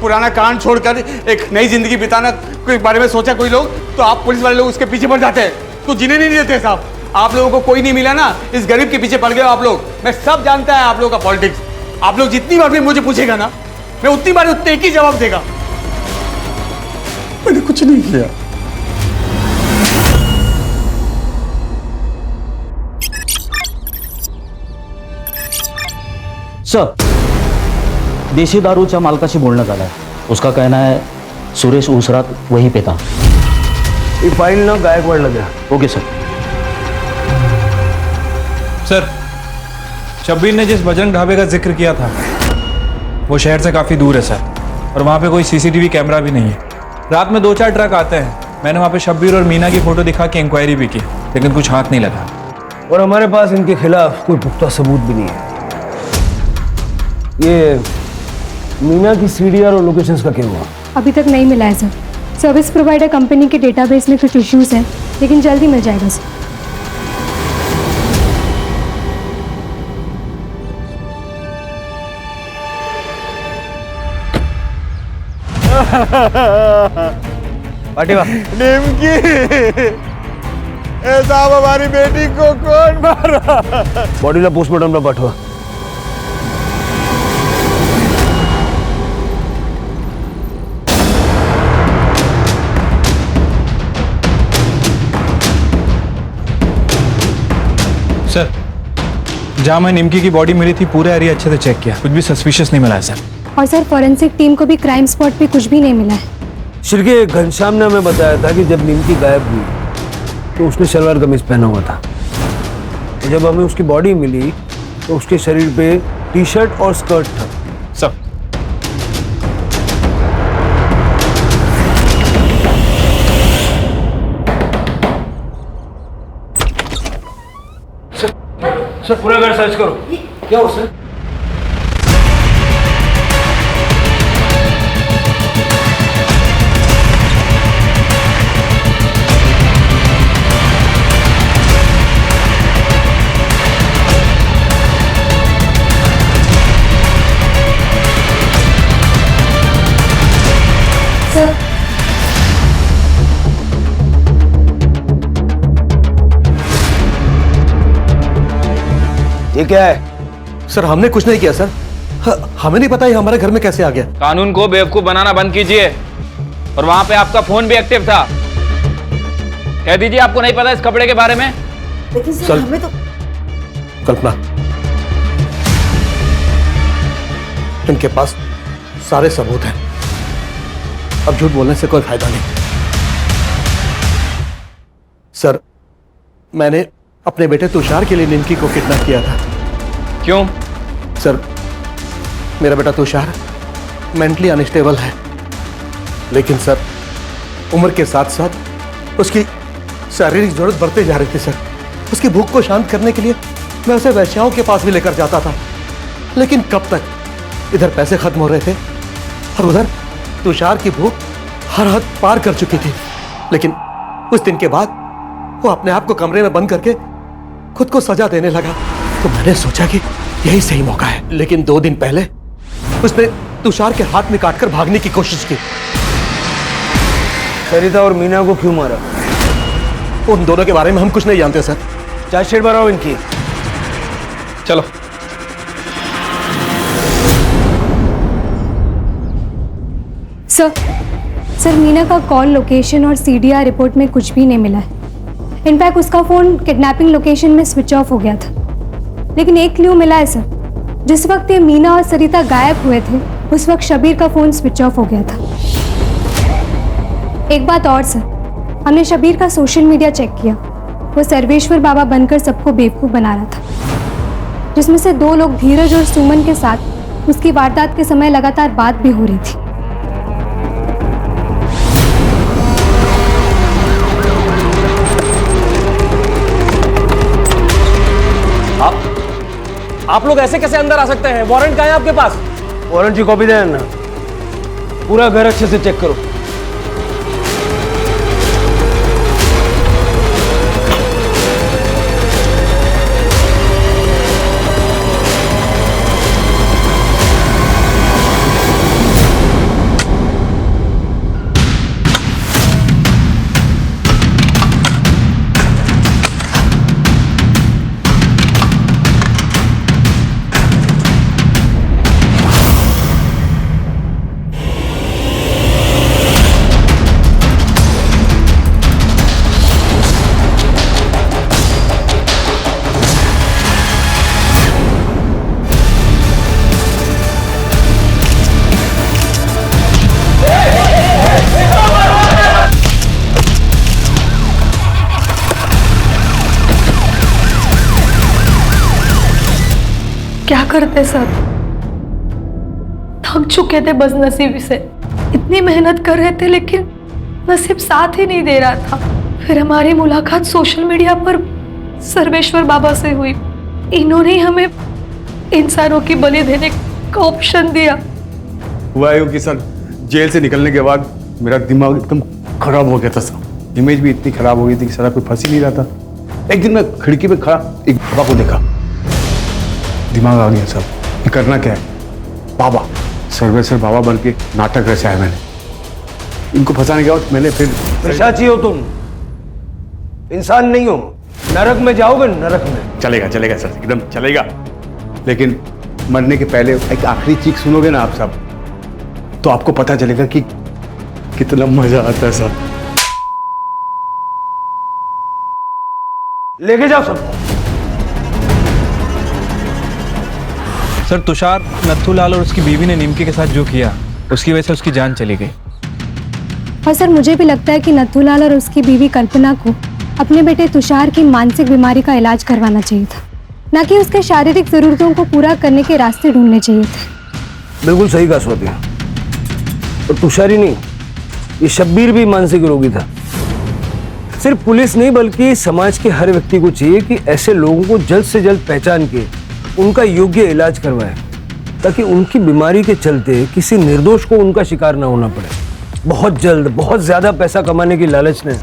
पुराना कांड छोड़कर एक नई जिंदगी बिताना के बारे में सोचा कोई लोग, तो आप पुलिस वाले लोग उसके पीछे पड़ जाते हैं, तो जीने नहीं देते साहब। आप लोगों को कोई नहीं मिला ना, इस गरीब के पीछे पड़ गए आप लोग। मैं सब जानता है आप लोगों का पॉलिटिक्स। आप लोग जितनी बार भी मुझे पूछेगा ना, मैं उतनी बार उतने एक ही जवाब देगा, मैंने कुछ नहीं किया। सर, देशी दारूच्या मालकाशी बोलणं झालंय। उसका कहना है सुरेश उसरात वहीं पे था। ये फाइल ना गायकवाड़ला द्या। Okay sir. सर, शब्बीर ने जिस बजरंग ढाबे का जिक्र किया था वो शहर से काफ़ी दूर है सर, और वहाँ पे कोई सीसीटीवी कैमरा भी नहीं है। रात में 2-4 ट्रक आते हैं। मैंने वहाँ पे शब्बीर और मीना की फ़ोटो दिखा के इंक्वायरी भी की, लेकिन कुछ हाथ नहीं लगा। और हमारे पास इनके खिलाफ कोई पुख्ता सबूत भी नहीं है। ये मीना की सीडीआर और लोकेशंस का क्या हुआ? अभी तक नहीं मिला है सर। सर्विस प्रोवाइडर कंपनी के डेटाबेस में कुछ इश्यूज हैं, लेकिन जल्दी मिल जाएगा सर। पाटिवा निमकी, साहब हमारी बेटी को कौन मारा? बॉडीला पोस्टमार्टमला पाठवा। सर, जहाँ मैं निमकी की बॉडी मिली थी पूरा एरिया अच्छे से चेक किया, कुछ भी सस्पिशियस नहीं मिला है सर। और सर फॉरेंसिक टीम को भी क्राइम स्पॉट पे कुछ भी नहीं मिला है। शिरके घनश्याम ने हमें बताया था कि जब निमकी गायब हुई तो उसने सलवार कमीज पहना हुआ था। जब हमें उसकी बॉडी मिली तो उसके शरीर पे टी शर्ट और स्कर्ट था। सर सर पूरा घर सर्च करो। क्या हो सर? ये क्या है? सर हमने कुछ नहीं किया सर। हमें नहीं पता ये हमारे घर में कैसे आ गया। कानून को बेवकूफ बनाना बंद कीजिए। और वहां पे आपका फोन भी एक्टिव था। कह दीजिए आपको नहीं पता इस कपड़े के बारे में। लेकिन सर हमें तो कल्पना, इनके पास सारे सबूत हैं। अब झूठ बोलने से कोई फायदा नहीं। सर मैंने अपने बेटे तुषार के लिए निमकी को किडनैप किया था। क्यों? सर मेरा बेटा तुषार मेंटली अनस्टेबल है, लेकिन सर उम्र के साथ साथ उसकी शारीरिक जरूरत बढ़ते जा रही थी। सर उसकी भूख को शांत करने के लिए मैं उसे वैश्याओं के पास भी लेकर जाता था, लेकिन कब तक? इधर पैसे खत्म हो रहे थे और उधर तुषार की भूख हर हद पार कर चुकी थी। लेकिन उस दिन के बाद वो अपने आप को कमरे में बंद करके खुद को सजा देने लगा। तो मैंने सोचा कि यही सही मौका है। लेकिन 2 दिन पहले उसने तुषार के हाथ में काटकर भागने की कोशिश की। सरिता और मीना को क्यों मारा? उन दोनों के बारे में हम कुछ नहीं जानते सर। चार्जशीट बनाओ इनकी। चलो। सर मीना का कॉल लोकेशन और सीडीआर रिपोर्ट में कुछ भी नहीं मिला है। इनफैक्ट उसका फोन किडनैपिंग लोकेशन में स्विच ऑफ हो गया था। लेकिन एक क्लू मिला है सर, जिस वक्त ये मीना और सरिता गायब हुए थे उस वक्त शबीर का फोन स्विच ऑफ हो गया था। एक बात और सर, हमने शबीर का सोशल मीडिया चेक किया। वो सर्वेश्वर बाबा बनकर सबको बेवकूफ़ बना रहा था, जिसमें से 2 लोग धीरज और सुमन के साथ उसकी वारदात के समय लगातार बात भी हो रही थी। आप लोग ऐसे कैसे अंदर आ सकते हैं? वारंट कहाँ है आपके पास? वारंट की कॉपी दे ना। पूरा घर अच्छे से चेक करो। क्या करते सब? थक चुके थे बस नसीब से। इतनी मेहनत कर रहे थे लेकिन नसीब साथ ही नहीं दे रहा था। फिर हमारी मुलाकात सोशल मीडिया पर सर्वेश्वर बाबा से हुई। इन्होंने हमें इंसानों की बलि देने का ऑप्शन दिया। हुआ यूं कि सर जेल से निकलने के बाद मेरा दिमाग एकदम खराब हो गया था सर। इमेज भी इतनी खराब हो गई थी कि सारा कोई फंस ही नहीं रहा था। एक दिन मैं खिड़की पे खड़ा एक बाबा को देखा, दिमाग आ गया सर, ये करना क्या है। बाबा सर्वेश्वर बाबा बन के नाटक रचा है मैंने। इनको फंसाने के बाद मैंने फिर पिशाची हो तुम, इंसान नहीं हो। नरक में जाओगे, नरक में। चलेगा चलेगा सर, एकदम चलेगा। लेकिन मरने के पहले एक आखिरी चीख सुनोगे ना आप सब, तो आपको पता चलेगा कि कितना मजा आता है सर। लेके जाओ सबको। सर तुषार, नथुलाल और उसकी बीवी ने निमकी के साथ जो किया उसकी वजह से उसकी जान चली गई। और सर मुझे भी लगता है कि नथुलाल और उसकी बीवी कल्पना को अपने बेटे तुषार की मानसिक बीमारी का इलाज करवाना चाहिए था, ना कि उसके शारीरिक जरूरतों को पूरा करने के रास्ते ढूंढने चाहिए थे। बिल्कुल सही कहा स्वाति। और तुषार ही नहीं, ये शब्बीर भी मानसिक रोगी था। सिर्फ पुलिस नहीं बल्कि समाज के हर व्यक्ति को चाहिए कि ऐसे लोगों को जल्द से जल्द पहचान के उनका योग्य इलाज करवाए, ताकि उनकी बीमारी के चलते किसी निर्दोष को उनका शिकार ना होना पड़े। बहुत जल्द बहुत ज्यादा पैसा कमाने की लालच ने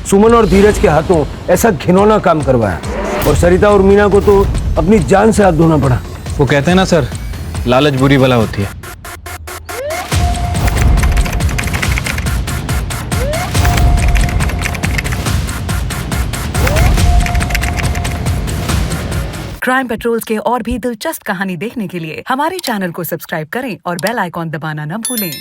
सुमन और धीरज के हाथों ऐसा घिनौना काम करवाया, और सरिता और मीना को तो अपनी जान से हाथ धोना पड़ा। वो कहते हैं ना सर, लालच बुरी बला होती है। क्राइम पेट्रोल्स के और भी दिलचस्प कहानी देखने के लिए हमारे चैनल को सब्सक्राइब करें और बेल आइकॉन दबाना न भूलें।